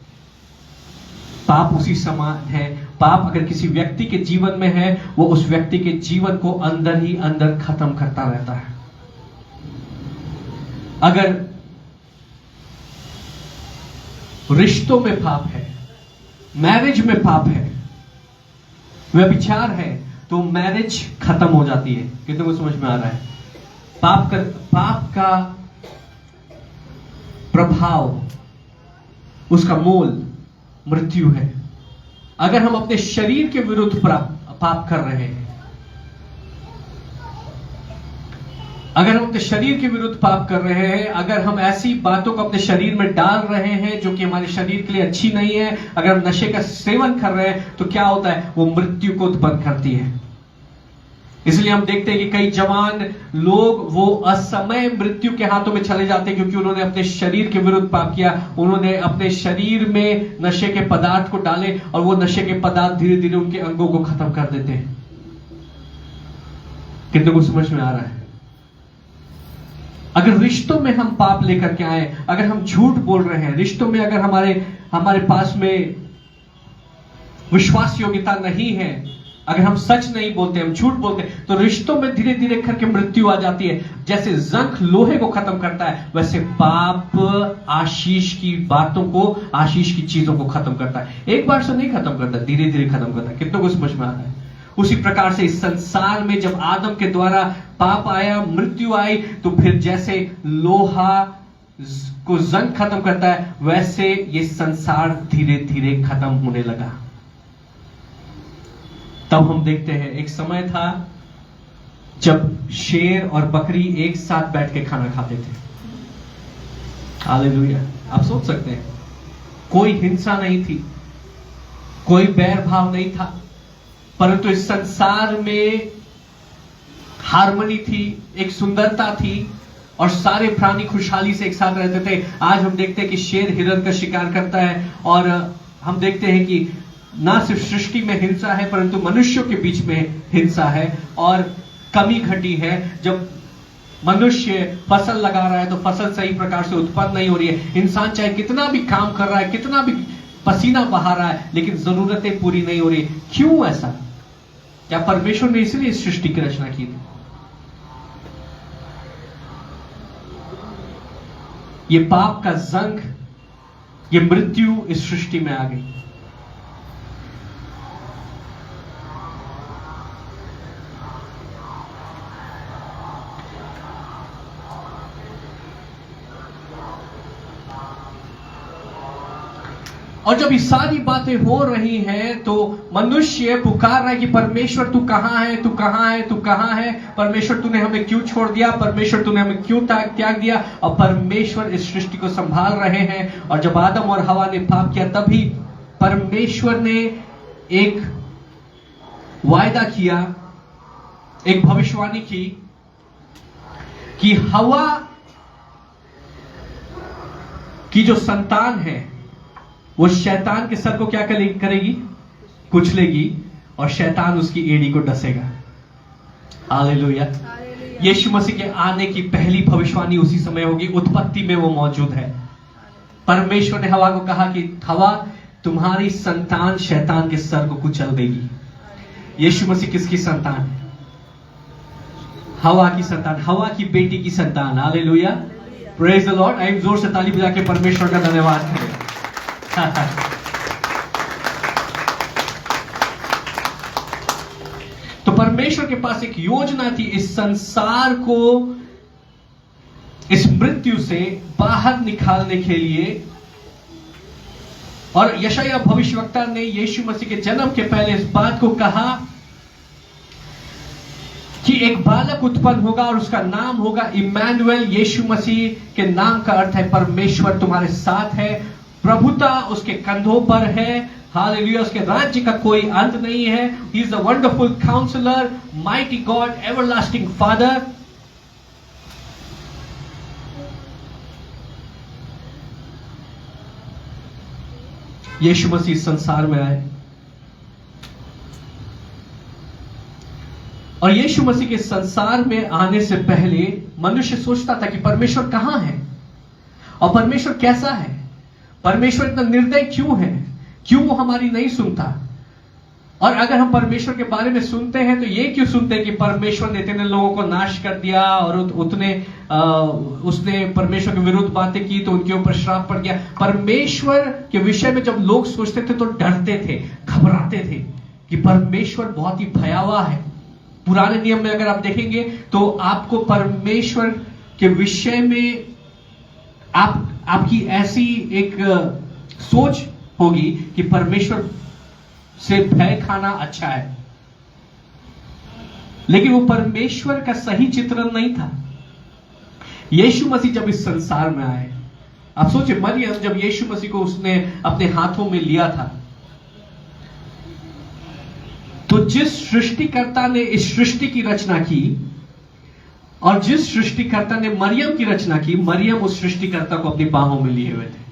पाप उसी समान है। पाप अगर किसी व्यक्ति के जीवन में है, वो उस व्यक्ति के जीवन को अंदर ही अंदर खत्म करता रहता है। अगर रिश्तों में पाप है, मैरिज में पाप है, व्यभिचार है, तो मैरिज खत्म हो जाती है। कितने को समझ में आ रहा है? पाप का प्रभाव, उसका मोल मृत्यु है। अगर हम अपने शरीर के विरुद्ध पाप कर रहे हैं, अगर हम अपने शरीर के विरुद्ध पाप कर रहे हैं, अगर हम ऐसी बातों को अपने शरीर में डाल रहे हैं जो कि हमारे शरीर के लिए अच्छी नहीं है, अगर हम नशे का सेवन कर रहे हैं, तो क्या होता है? वो मृत्यु को उत्पन्न करती है। इसलिए हम देखते हैं कि कई जवान लोग वो असमय मृत्यु के हाथों में चले जाते हैं, क्योंकि उन्होंने अपने शरीर के विरुद्ध पाप किया। उन्होंने अपने शरीर में नशे के पदार्थ को डाले और वो नशे के पदार्थ धीरे धीरे उनके अंगों को खत्म कर देते हैं। कितने को समझ में आ रहा है? अगर रिश्तों में हम पाप लेकर के आए, अगर हम झूठ बोल रहे हैं, रिश्तों में अगर हमारे पास में विश्वास योग्यता नहीं है, अगर हम सच नहीं बोलते, हम झूठ बोलते, तो रिश्तों में धीरे धीरे करके मृत्यु आ जाती है। जैसे जंग लोहे को खत्म करता है, वैसे पाप आशीष की बातों को, आशीष की चीजों को खत्म करता है। एक बार से नहीं खत्म करता, धीरे धीरे खत्म करता है। कितनों को समझ में आ रहा है? उसी प्रकार से इस संसार में जब आदम के द्वारा पाप आया, मृत्यु आई, तो फिर जैसे लोहा को जंग खत्म करता है, वैसे ये संसार धीरे धीरे खत्म होने लगा। तब हम देखते हैं एक समय था जब शेर और बकरी एक साथ बैठ के खाना खाते थे। हालेलुया। आप सोच सकते हैं, कोई हिंसा नहीं थी, कोई बैर भाव नहीं था, परंतु इस संसार में हार्मनी थी, एक सुंदरता थी और सारे प्राणी खुशहाली से एक साथ रहते थे। आज हम देखते हैं कि शेर हिरण का शिकार करता है और हम देखते हैं कि ना सिर्फ सृष्टि में हिंसा है, परंतु मनुष्यों के बीच में हिंसा है और कमी घटी है। जब मनुष्य फसल लगा रहा है तो फसल सही प्रकार से उत्पन्न नहीं हो रही है। इंसान चाहे कितना भी काम कर रहा है, कितना भी पसीना बहा रहा है, लेकिन जरूरतें पूरी नहीं हो रही। क्यों ऐसा? क्या परमेश्वर ने इसलिए इस सृष्टि की रचना की थी? ये पाप का जंग, ये मृत्यु इस सृष्टि में आ गई। और जब ये सारी बातें हो रही हैं तो मनुष्य पुकार रहा है कि परमेश्वर तू कहां है, तू कहां है, तू कहां है? परमेश्वर तूने हमें क्यों छोड़ दिया? परमेश्वर तूने हमें क्यों त्याग दिया? और परमेश्वर इस सृष्टि को संभाल रहे हैं। और जब आदम और हवा ने पाप किया, तभी परमेश्वर ने एक वायदा किया, एक भविष्यवाणी की कि हवा की जो संतान है वो शैतान के सर को क्या करेगी? कुचलेगी और शैतान उसकी एड़ी को डसेगा। हालेलुया। यीशु मसीह के आने की पहली भविष्यवाणी उसी समय होगी, उत्पत्ति में वो मौजूद है। परमेश्वर ने हवा को कहा कि हवा, तुम्हारी संतान शैतान के सर को कुचल देगी। यीशु मसीह किसकी संतान है? हवा की संतान, हवा की बेटी की संतान। Hallelujah, praise the Lord. आइए जोर से ताली बजा के परमेश्वर का धन्यवाद करें। तो परमेश्वर के पास एक योजना थी इस संसार को इस मृत्यु से बाहर निकालने के लिए। और यशायाह भविष्यवक्ता ने यीशु मसीह के जन्म के पहले इस बात को कहा कि एक बालक उत्पन्न होगा और उसका नाम होगा इम्मानुएल। यीशु मसीह के नाम का अर्थ है परमेश्वर तुम्हारे साथ है। प्रभुता उसके कंधों पर है। हालेलुया। उसके राज्य का कोई अंत नहीं है। He is a wonderful counsellor, mighty God, everlasting Father. यीशु मसीह संसार में आए और यीशु मसीह के संसार में आने से पहले मनुष्य सोचता था कि परमेश्वर कहां है और परमेश्वर कैसा है, परमेश्वर इतना निर्दयी क्यों है, क्यों वो हमारी नहीं सुनता। और अगर हम परमेश्वर के बारे में सुनते हैं तो ये क्यों सुनते हैं कि परमेश्वर ने इतने लोगों को नाश कर दिया और उसने परमेश्वर के विरुद्ध बातें की तो उनके ऊपर श्राप पड़ गया। परमेश्वर के विषय में जब लोग सोचते थे तो डरते थे, घबराते थे कि परमेश्वर बहुत ही भयावह है। पुराने नियम में अगर आप देखेंगे तो आपको परमेश्वर के विषय में आपकी ऐसी एक सोच होगी कि परमेश्वर से भय खाना अच्छा है, लेकिन वो परमेश्वर का सही चित्रण नहीं था। यीशु मसीह जब इस संसार में आए, आप सोचिए मरियम जब यीशु मसीह को उसने अपने हाथों में लिया था तो जिस सृष्टिकर्ता ने इस सृष्टि की रचना की और जिस सृष्टिकर्ता ने मरियम की रचना की, मरियम उस सृष्टिकर्ता को अपनी बाहों में लिए हुए थे।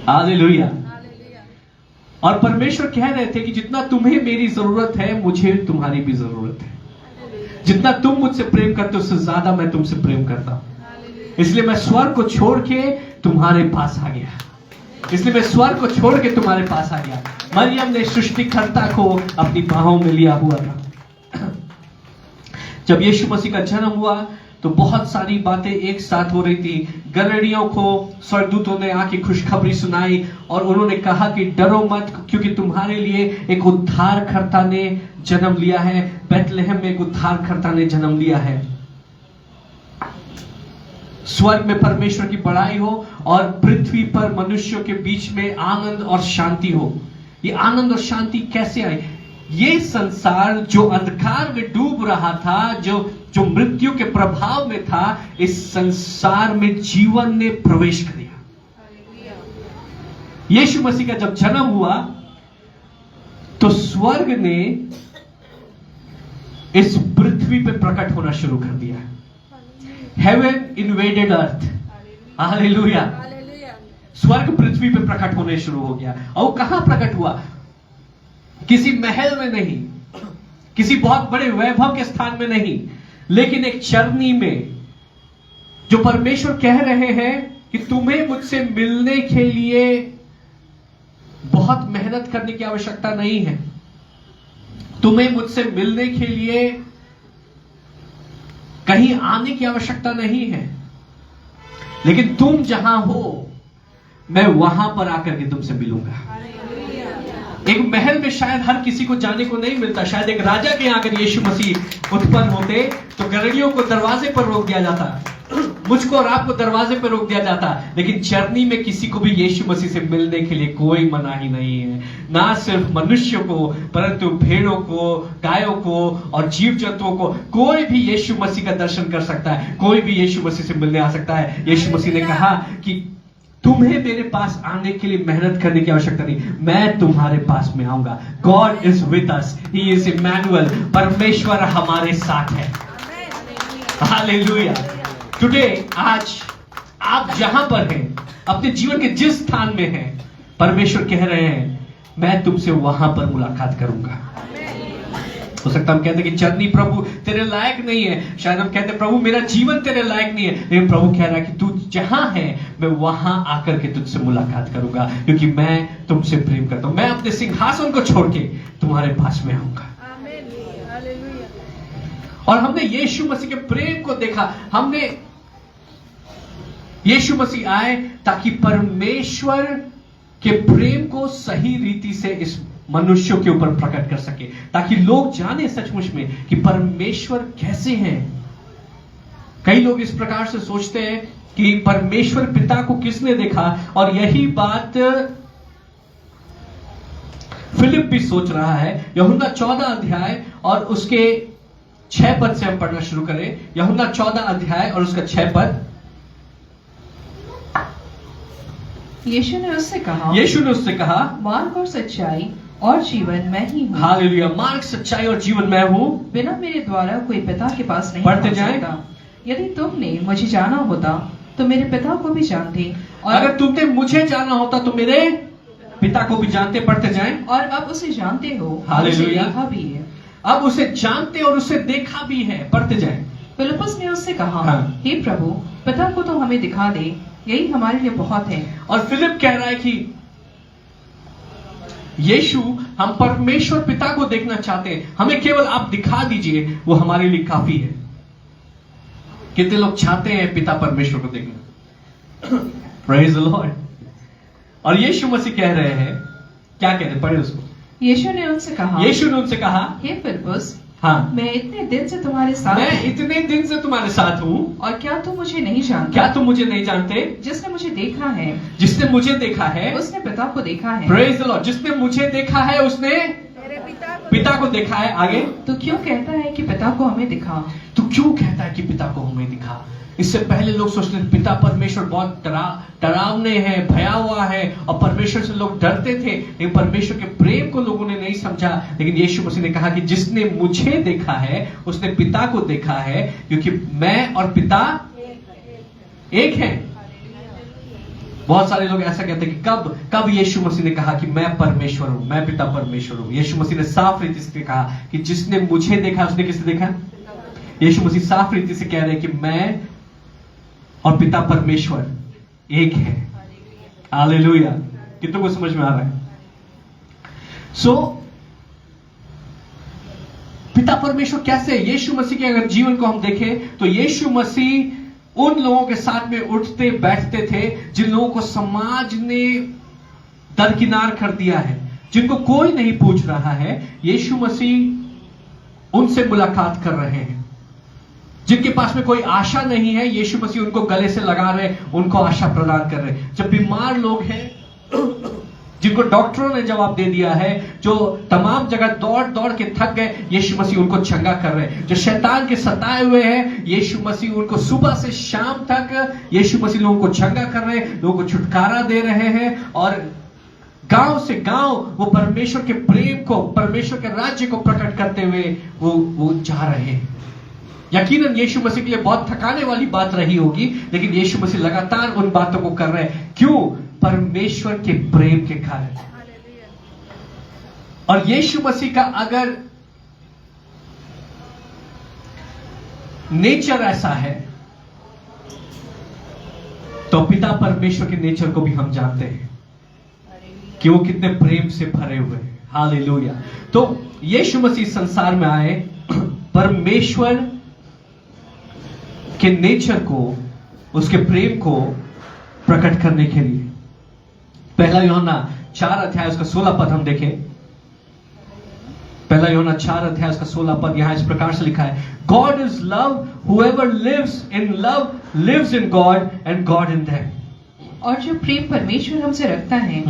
हालेलुया। और परमेश्वर कह रहे थे कि जितना तुम्हें मेरी जरूरत है मुझे तुम्हारी भी जरूरत है। जितना तुम मुझसे प्रेम करते हो उससे ज्यादा मैं तुमसे प्रेम करता हूं। इसलिए मैं स्वर्ग को छोड़ के तुम्हारे पास आ गया। इसलिए मैं स्वर्ग को छोड़ के तुम्हारे पास आ गया। मरियम ने सृष्टिकर्ता को अपनी बाहों में लिया हुआ था। जब यीशु मसीह का जन्म हुआ तो बहुत सारी बातें एक साथ हो रही थी। गलीलियों को स्वर्गदूतों ने आके खुशखबरी सुनाई और उन्होंने कहा कि डरो मत, क्योंकि तुम्हारे लिए एक उद्धारकर्ता ने जन्म लिया है। बेथलेहम में एक उद्धारकर्ता ने जन्म लिया है। स्वर्ग में परमेश्वर की बड़ाई हो और पृथ्वी पर मनुष्यों के बीच में आनंद और शांति हो। ये आनंद और शांति कैसे आई? ये संसार जो अंधकार में डूब रहा था, जो मृत्यु के प्रभाव में था, इस संसार में जीवन ने प्रवेश कर दिया। यीशु मसीह का जब जन्म हुआ तो स्वर्ग ने इस पृथ्वी पे प्रकट होना शुरू कर दिया। हेवन इन्वेडेड अर्थ। हालेलुया। स्वर्ग पृथ्वी पे प्रकट होने शुरू हो गया। और कहां प्रकट हुआ? किसी महल में नहीं, किसी बहुत बड़े वैभव के स्थान में नहीं, लेकिन एक चरनी में, जो परमेश्वर कह रहे हैं कि तुम्हें मुझसे मिलने के लिए बहुत मेहनत करने की आवश्यकता नहीं है। तुम्हें मुझसे मिलने के लिए कहीं आने की आवश्यकता नहीं है, लेकिन तुम जहां हो मैं वहां पर आकर के तुमसे मिलूंगा। एक महल में शायद हर किसी को जाने को नहीं मिलता। शायद एक राजा के यहाँ अगर यीशु मसीह उत्पन्न होते तो गलीलियों को दरवाजे पर रोक दिया जाता, मुझको और आपको दरवाजे पर रोक दिया जाता, लेकिन चरनी में किसी को भी यीशु मसीह से मिलने के लिए कोई मनाही नहीं है। ना सिर्फ मनुष्यों को, परंतु भेड़ों को, गायों को और जीव जंतुओं को, कोई भी यीशु मसीह का दर्शन कर सकता है, कोई भी यीशु मसीह से मिलने आ सकता है। यीशु मसीह ने कहा कि तुम्हें मेरे पास आने के लिए मेहनत करने की आवश्यकता नहीं, मैं तुम्हारे पास में आऊंगा। God is with us, he is Emmanuel. परमेश्वर हमारे साथ है। हालेलुया। टुडे, आज आप जहां पर हैं, अपने जीवन के जिस स्थान में हैं, परमेश्वर कह रहे हैं मैं तुमसे वहां पर मुलाकात करूंगा। हो सकता है हम कहते हैं कि चरनी प्रभु तेरे लायक नहीं है। शायद हम कहते हैं प्रभु मेरा जीवन तेरे लायक नहीं है, लेकिन प्रभु कह रहा है कि तू जहां है मैं वहां आकर के तुझसे मुलाकात करूंगा, क्योंकि मैं तुमसे प्रेम करता हूं। मैं अपने सिंहासन को छोड़ के तुम्हारे पास में आऊंगा। और हमने यीशु मसीह के प्रेम को देखा। हमने यीशु मसीह आए ताकि परमेश्वर के प्रेम को सही रीति से इस मनुष्यों के ऊपर प्रकट कर सके, ताकि लोग जाने सचमुच में कि परमेश्वर कैसे हैं। कई लोग इस प्रकार से सोचते हैं कि परमेश्वर पिता को किसने देखा, और यही बात फिलिप भी सोच रहा है। यूहन्ना 14 अध्याय और उसके 6 पद से हम पढ़ना शुरू करें। यूहन्ना 14 अध्याय और उसका 6 पद। यीशु ने उससे कहा, मार्ग और सच्चाई और जीवन मैं ही हूँ। हालेलुया। मार्ग, सच्चाई और जीवन मैं हूँ। बिना मेरे द्वारा कोई पिता के पास नहीं पढ़ते पहुंच जाएं। सकता। यदि तुमने मुझे जाना होता तो मेरे पिता को भी जानते, और अगर तुमने मुझे जाना होता तो मेरे पिता को भी जानते। पढ़ते जाएं। और अब उसे जानते हो, हालेलुया। उसे देखा भी है। अब उसे जानते और उसे देखा भी है। पढ़ते जाएं। फिलिप्पुस ने उससे कहा, हाँ। हे प्रभु, पिता को तो हमें दिखा दे, यही हमारे लिए बहुत है। और फिलिप कह रहा है कि यीशु, हम परमेश्वर पिता को देखना चाहते हैं, हमें केवल आप दिखा दीजिए, वो हमारे लिए काफी है। कितने लोग चाहते हैं पिता परमेश्वर को देखना? Praise the Lord. और यीशु मसीह कह रहे हैं, क्या कह रहे हैं? पढ़े उसको। यीशु ने उनसे कहा, हे फिलिप्पुस, हाँ, मैं इतने दिन से तुम्हारे साथ हूँ, और क्या तुम मुझे नहीं जानते? क्या तुम मुझे नहीं जानते? जिसने मुझे देखा है उसने पिता को देखा है। Praise the Lord. जिसने मुझे देखा है उसने पिता को देखा है। आगे, तो क्यों कहता है कि पिता को हमें दिखा? तो क्यों कहता है कि पिता को हमें दिखा? इससे पहले लोग सोचते थे पिता परमेश्वर बहुत डरावने हैं, भयावह है, और परमेश्वर से लोग डरते थे, लेकिन परमेश्वर के प्रेम को लोगों ने नहीं समझा। लेकिन यीशु मसीह ने कहा कि जिसने मुझे देखा है उसने पिता को देखा है, क्योंकि मैं और पिता एक हैं। बहुत सारे लोग ऐसा कहते हैं कि कब यीशु मसीह ने कहा कि मैं परमेश्वर हूं, मैं पिता परमेश्वर हूं। यीशु मसीह ने साफ रीति से कहा कि जिसने मुझे देखा उसने किसे देखा? यीशु मसीह साफ रीति से कह रहे हैं कि मैं और पिता परमेश्वर एक है। हालेलुया। कितनों को समझ में आ रहा है? सो पिता परमेश्वर कैसे, यीशु मसीह के अगर जीवन को हम देखें तो यीशु मसीह उन लोगों के साथ में उठते बैठते थे जिन लोगों को समाज ने दरकिनार कर दिया है, जिनको कोई नहीं पूछ रहा है। यीशु मसीह उनसे मुलाकात कर रहे हैं। जिनके पास में कोई आशा नहीं है, यीशु मसीह उनको गले से लगा रहे, उनको आशा प्रदान कर रहे। जब बीमार लोग हैं जिनको डॉक्टरों ने जवाब दे दिया है, जो तमाम जगह दौड़ दौड़ के थक गए, यीशु मसीह उनको चंगा कर रहे हैं। जो शैतान के सताए हुए हैं, यीशु मसीह उनको सुबह से शाम तक यीशु मसीह लोगों को चंगा कर रहे हैं, लोगों को छुटकारा दे रहे हैं। और गांव से गांव वो परमेश्वर के प्रेम को, परमेश्वर के राज्य को प्रकट करते हुए वो जा रहे हैं। यकीनन यीशु मसीह के लिए बहुत थकाने वाली बात रही होगी, लेकिन यीशु मसीह लगातार उन बातों को कर रहे हैं। क्यों? परमेश्वर के प्रेम के कारण। और यीशु मसीह का अगर नेचर ऐसा है तो पिता परमेश्वर के नेचर को भी हम जानते हैं कि वो कितने प्रेम से भरे हुए हैं। हालेलुया। तो यीशु मसीह संसार में आए परमेश्वर के नेचर को, उसके प्रेम को प्रकट करने के लिए। पहला यूहन्ना 4 अध्याय उसका 16 पद हम देखें। पहला यूहन्ना 4 अध्याय उसका 16 पद यहां इस प्रकार से लिखा है, God is love, whoever lives in love lives in God and God in them। और जो प्रेम परमेश्वर हमसे रखता है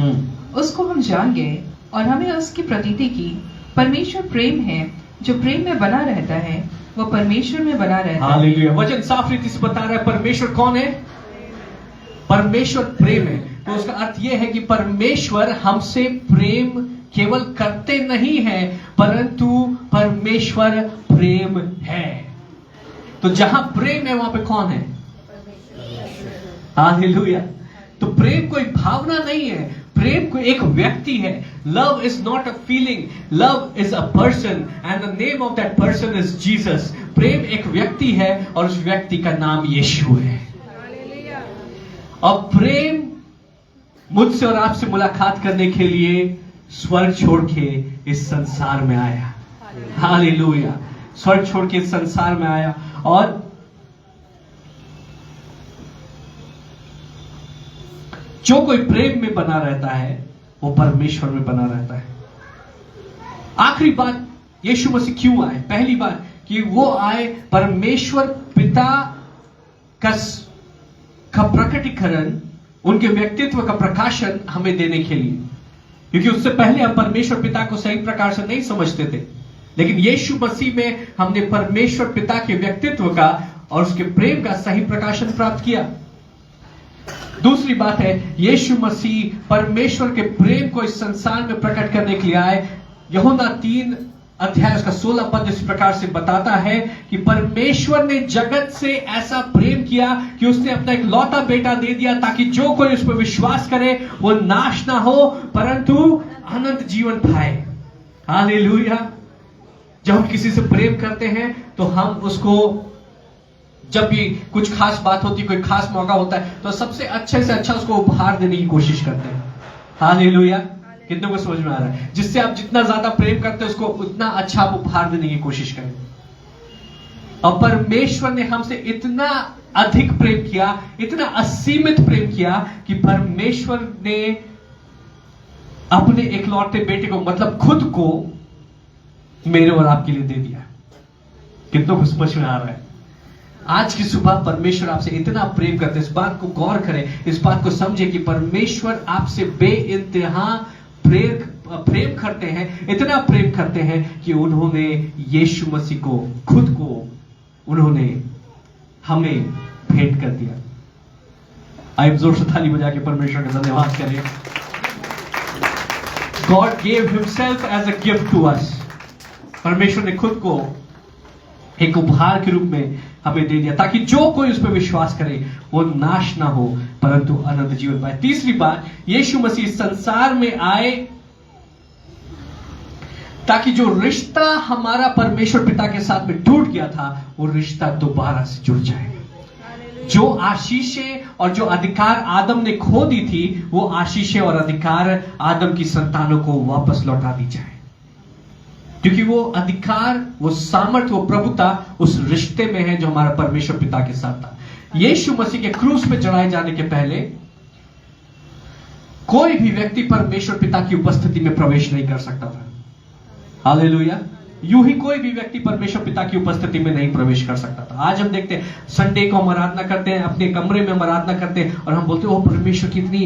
उसको हम जान गए और हमें उसकी प्रतीति की। परमेश्वर प्रेम है, जो प्रेम में बना रहता है वो परमेश्वर में बना रहता है। हालेलुया। वचन साफ रीति से बता रहा है परमेश्वर कौन है? परमेश्वर प्रेम है। तो उसका अर्थ यह है कि परमेश्वर हमसे प्रेम केवल करते नहीं है, परंतु परमेश्वर प्रेम है। तो जहां प्रेम है वहां पे कौन है? हालेलुया। तो प्रेम कोई भावना नहीं है, प्रेम कोई एक व्यक्ति है। Love is not a feeling, love is a person and the name of that person is Jesus. प्रेम एक व्यक्ति है और उस व्यक्ति का नाम यीशु है। और प्रेम मुझसे और आपसे मुलाकात करने के लिए स्वर्ग छोड़ के इस संसार में आया। हालेलुया। स्वर्ग छोड़ के इस संसार में आया और जो कोई प्रेम में बना रहता है वो परमेश्वर में बना रहता है। आखिरी बात, यीशु मसीह क्यों आए? पहली बात कि वो आए परमेश्वर पिता का प्रकटीकरण, उनके व्यक्तित्व का प्रकाशन हमें देने के लिए। क्योंकि उससे पहले हम परमेश्वर पिता को सही प्रकार से नहीं समझते थे, लेकिन यीशु मसीह में हमने परमेश्वर पिता के व्यक्तित्व का और उसके प्रेम का सही प्रकाशन प्राप्त किया। दूसरी बात है, यीशु मसीह परमेश्वर के प्रेम को इस संसार में प्रकट करने के लिए आए। यूहन्ना 3 अध्याय उसका 16 पद इस प्रकार से बताता है कि परमेश्वर ने जगत से ऐसा प्रेम किया कि उसने अपना एक लौता बेटा दे दिया, ताकि जो कोई उस पर विश्वास करे वो नाश ना हो परंतु अनंत जीवन पाए। हालेलुया। जब हम किसी से प्रेम करते हैं तो हम उसको, जब भी कुछ खास बात होती है, कोई खास मौका होता है, तो सबसे अच्छे से अच्छा उसको उपहार देने की कोशिश करते हैं। हालेलुया। कितनों को समझ में आ रहा है? जिससे आप जितना ज्यादा प्रेम करते हैं उसको उतना अच्छा आप उपहार देने की कोशिश करें। और परमेश्वर ने हमसे इतना अधिक प्रेम किया, इतना असीमित प्रेम किया कि परमेश्वर ने अपने इकलौते बेटे को, मतलब खुद को, मेरे और आपके लिए दे दिया। कितनों को समझ में आ रहा है? आज की सुबह परमेश्वर आपसे इतना प्रेम करते हैं, इस बात को गौर करें, इस बात को समझे कि परमेश्वर आपसे बेइंतहा प्रेम करते हैं, इतना प्रेम करते हैं कि उन्होंने यीशु मसीह को, खुद को उन्होंने हमें भेंट कर दिया। आइए जोर से ताली बजा के परमेश्वर का धन्यवाद करें। God gave himself as a gift to us. परमेश्वर ने खुद को एक उपहार के रूप में हमें दे दिया, ताकि जो कोई उस पर विश्वास करे वो नाश ना हो परंतु अनंत जीवन पाए। तीसरी बात, यीशु मसीह संसार में आए ताकि जो रिश्ता हमारा परमेश्वर पिता के साथ में टूट गया था वो रिश्ता दोबारा से जुड़ जाए। जो आशीषें और जो अधिकार आदम ने खो दी थी, वो आशीषें और अधिकार आदम की संतानों को वापस लौटा दी जाए, क्योंकि वो अधिकार, वो सामर्थ्य, वो प्रभुता उस रिश्ते में है जो हमारा परमेश्वर पिता के साथ था। यीशु मसीह के क्रूस पे चढ़ाए जाने के पहले कोई भी व्यक्ति परमेश्वर पिता की उपस्थिति में प्रवेश नहीं कर सकता था। हालेलुया। यूं ही कोई भी व्यक्ति परमेश्वर पिता की उपस्थिति में नहीं प्रवेश कर सकता था। आज हम देखते हैं, संडे को हम आराधना करते हैं, अपने कमरे में हम आराधना करते हैं और हम बोलते हैं, ओ परमेश्वर की इतनी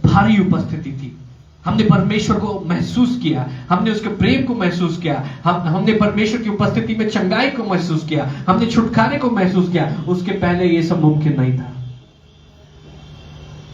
भारी उपस्थिति थी, हमने परमेश्वर को महसूस किया, हमने उसके प्रेम को महसूस किया, हमने परमेश्वर की उपस्थिति में चंगाई को महसूस किया, हमने छुटकारे को महसूस किया। उसके पहले ये सब मुमकिन नहीं था।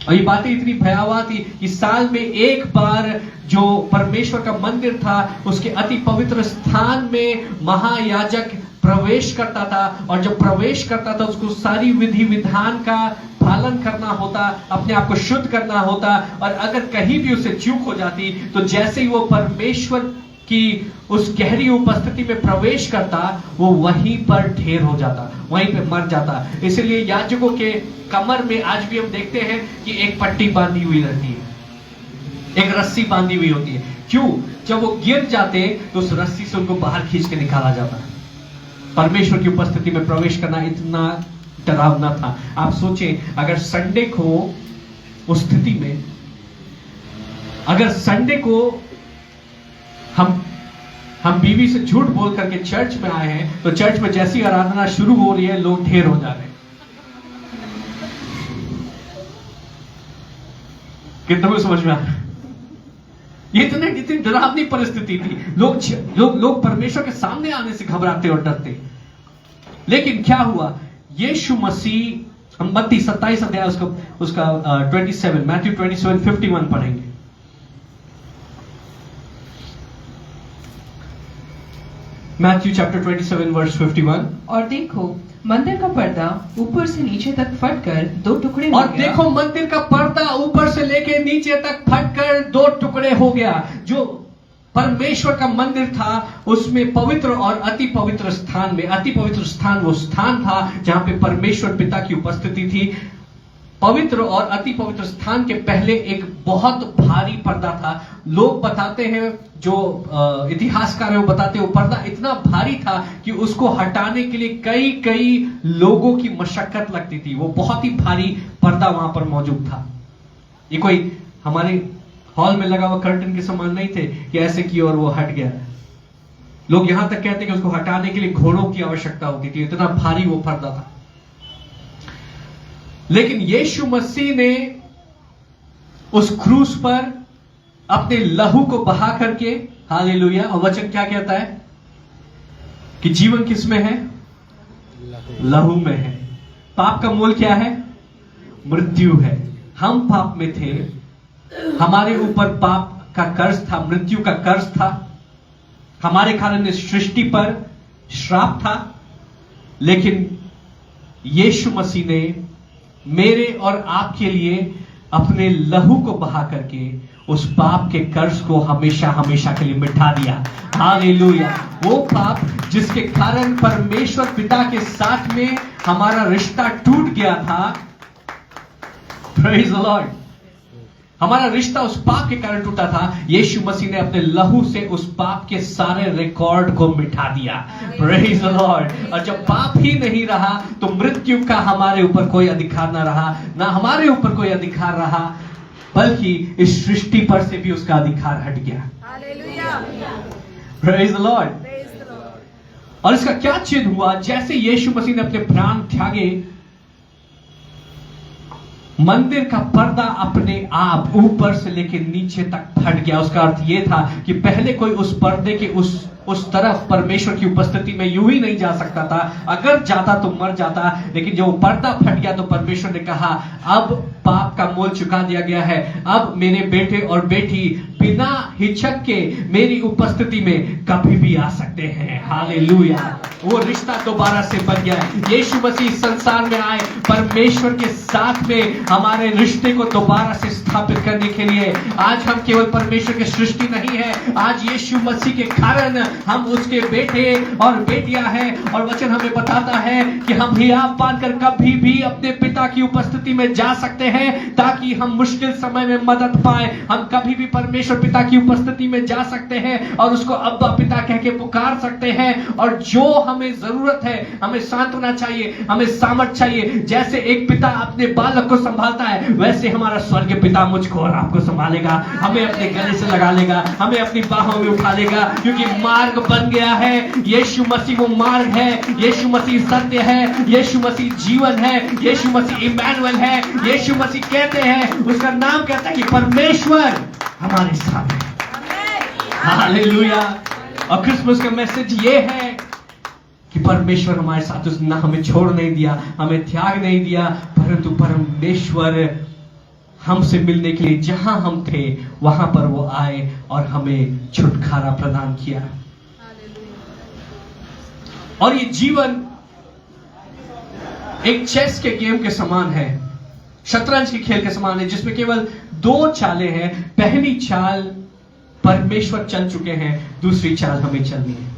और ये बातें इतनी भयावह थी कि साल में एक बार जो परमेश्वर का मंदिर था, उसके अति पवित्र स्थान में महायाजक प्रवेश करता था, और जब प्रवेश करता था उसको सारी विधि विधान का पालन करना होता, अपने आप को शुद्ध करना होता, और अगर कहीं भी उसे चूक हो जाती तो जैसे ही वो परमेश्वर की उस गहरी उपस्थिति में प्रवेश करता, वो वहीं पर ढेर हो जाता, वहीं पे मर जाता। इसलिए याजकों के कमर में आज भी हम देखते हैं कि एक पट्टी बांधी हुई रहती है, एक रस्सी बांधी हुई होती है। क्यों? जब वो गिर जाते तो उस रस्सी से उनको बाहर खींच के निकाला जाता। परमेश्वर की उपस्थिति में प्रवेश करना इतना डरावना था। आप सोचें, अगर संडे को उस स्थिति में, अगर संडे को हम बीवी से झूठ बोल करके चर्च में आए हैं, तो चर्च में जैसी आराधना शुरू हो रही है लोग ढेर हो जा रहे हैं। कितना को समझ में आ रहा है? ये इतनी डरावनी परिस्थिति थी। लोग परमेश्वर के सामने आने से घबराते और डरते। लेकिन क्या हुआ? यीशु मसीह, हम मत्ती 27 अध्याय उसका 27, मैथ्यू 27:51 पढ़ेंगे। Matthew chapter 27 verse 51। और देखो, मंदिर का पर्दा ऊपर से नीचे तक फटकर दो टुकड़े हो और गया। देखो, मंदिर का पर्दा ऊपर से लेके नीचे तक फटकर दो टुकड़े हो गया। जो परमेश्वर का मंदिर था, उसमें पवित्र और अति पवित्र स्थान में, अति पवित्र स्थान वो स्थान था जहां पे परमेश्वर पिता की उपस्थिति थी। पवित्र और अति पवित्र स्थान के पहले एक बहुत भारी पर्दा था। लोग बताते हैं, जो इतिहासकार है वो बताते हैं, वो पर्दा इतना भारी था कि उसको हटाने के लिए कई लोगों की मशक्कत लगती थी। वो बहुत ही भारी पर्दा वहां पर मौजूद था। ये कोई हमारे हॉल में लगा हुआ कर्टन के समान नहीं थे कि ऐसे की और वो हट गया। लोग यहां तक कहते हैं कि उसको हटाने के लिए घोड़ों की आवश्यकता होती थी, इतना भारी वो पर्दा था। लेकिन यीशु मसीह ने उस क्रूस पर अपने लहू को बहा करके, हालेलुया, और वचन क्या कहता है कि जीवन किसमें है? लहू में है। पाप का मोल क्या है? मृत्यु है। हम पाप में थे, हमारे ऊपर पाप का कर्ज था, मृत्यु का कर्ज था, हमारे कारण इस सृष्टि पर श्राप था। लेकिन यीशु मसीह ने मेरे और आपके लिए अपने लहू को बहा करके उस पाप के कर्ज को हमेशा हमेशा के लिए मिटा दिया। हालेलुया। वो पाप जिसके कारण परमेश्वर पिता के साथ में हमारा रिश्ता टूट गया था, प्रेज द लॉर्ड, हमारा रिश्ता उस पाप के कारण टूटा था। यीशु मसीह ने अपने लहू से उस पाप के सारे रिकॉर्ड को मिटा दिया। Praise the Lord. और जब पाप ही नहीं रहा तो मृत्यु का हमारे ऊपर कोई अधिकार ना रहा, ना हमारे ऊपर कोई अधिकार रहा, बल्कि इस सृष्टि पर से भी उसका अधिकार हट गया। Praise the Lord. और इसका क्या चिन्ह हुआ? जैसे यीशु मसीह ने अपने प्राण त्यागे, मंदिर का पर्दा अपने आप ऊपर से लेकर नीचे तक फट गया। उसका अर्थ यह था कि पहले कोई उस पर्दे के उस तरफ परमेश्वर की उपस्थिति में यूं ही नहीं जा सकता था। अगर जाता तो मर जाता। लेकिन जब पर्दा फट गया तो परमेश्वर ने कहा, अब पाप का मोल चुका दिया गया है, अब मेरे बेटे और बेटी बिना हिचक के मेरी उपस्थिति में कभी भी आ सकते हैं। हालेलुया। वो रिश्ता दोबारा से बन गया है। यीशु मसीह संसार में आए परमेश्वर के साथ में हमारे रिश्ते को दोबारा से स्थापित करने के लिए। आज हम केवल परमेश्वर की सृष्टि नहीं है, आज यीशु मसीह के कारण हम उसके बेटे और बेटियां हैं। और वचन हमें बताता है कि हम हियाव पाकर कभी भी अपने पिता की उपस्थिति में जा सकते हैं, ताकि हम मुश्किल समय में मदद पाए। हम कभी भी परमेश्वर पिता की उपस्थिति में जा सकते हैं और उसको अब्बा पिता कह के पुकार सकते हैं। और जो हमें जरूरत है, हमें सांत्वना चाहिए, हमें सामर्थ चाहिए, जैसे एक पिता अपने बालक को संभालता है, वैसे हमारा स्वर्गीय पिता मुझको और आपको संभालेगा, हमें अपने गले से लगा लेगा, हमें अपनी बाहों में उठा लेगा। क्योंकि मार्ग बन गया है। यीशु मसीह वो मार्ग है, यीशु मसीह सत्य है, यीशु मसीह जीवन है, यीशु मसीह इमैनुअल है। यीशु मसीह कहते हैं, उसका नाम कहता है कि परमेश्वर हमारे साथ है। हालेलुया। और क्रिसमस का मैसेज ये है कि परमेश्वर हमारे साथ, उसने ना हमें छोड़ नहीं दिया, हमें त्याग नहीं दिया, परंतु परमेश्वर हमसे मिलने के लिए जहां हम थे वहां पर वो आए और हमें छुटकारा प्रदान किया। और ये जीवन एक चेस के गेम के समान है, शतरंज के खेल के समान है, जिसमें केवल 2 चालें हैं। पहली चाल परमेश्वर चल चुके हैं, दूसरी चाल हमें चलनी है।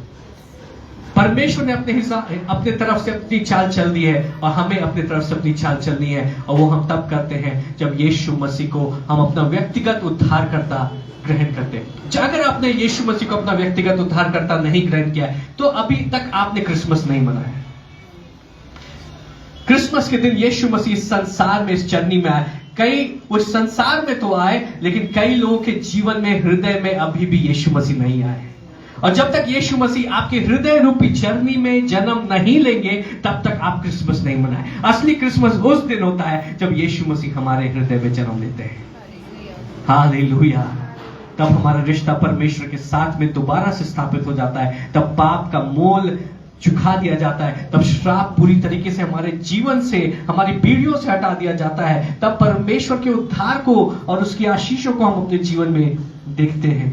परमेश्वर ने अपने तरफ से अपनी चाल चल दी है और हमें अपनी तरफ से अपनी चाल चलनी है। और वो हम तब करते हैं जब यीशु मसीह को हम अपना व्यक्तिगत उद्धारकर्ता ग्रहण करते हैं। अगर आपने यीशु मसीह को अपना व्यक्तिगत उद्धारकर्ता नहीं ग्रहण किया है, तो अभी तक आपने क्रिसमस नहीं मनाया। क्रिसमस के दिन यीशु मसीह संसार में, इस जर्नी में आए। कई उस संसार में तो आए, लेकिन कई लोगों के जीवन में, हृदय में अभी भी यीशु मसीह नहीं आए। और जब तक यीशु मसीह आपके हृदय रूपी जर्नी में जन्म नहीं लेंगे, तब तक आप क्रिसमस नहीं मनाए। असली क्रिसमस उस दिन होता है जब यीशु मसीह हमारे हृदय में जन्म लेते हैं। हालेलुया। तब हमारा रिश्ता परमेश्वर के साथ में दोबारा से स्थापित हो जाता है। तब पाप का मोल चुका दिया जाता है। तब श्राप पूरी तरीके से हमारे जीवन से, हमारी पीढ़ियों से हटा दिया जाता है। तब परमेश्वर के उद्धार को और उसकी आशीषों को हम अपने जीवन में देखते हैं।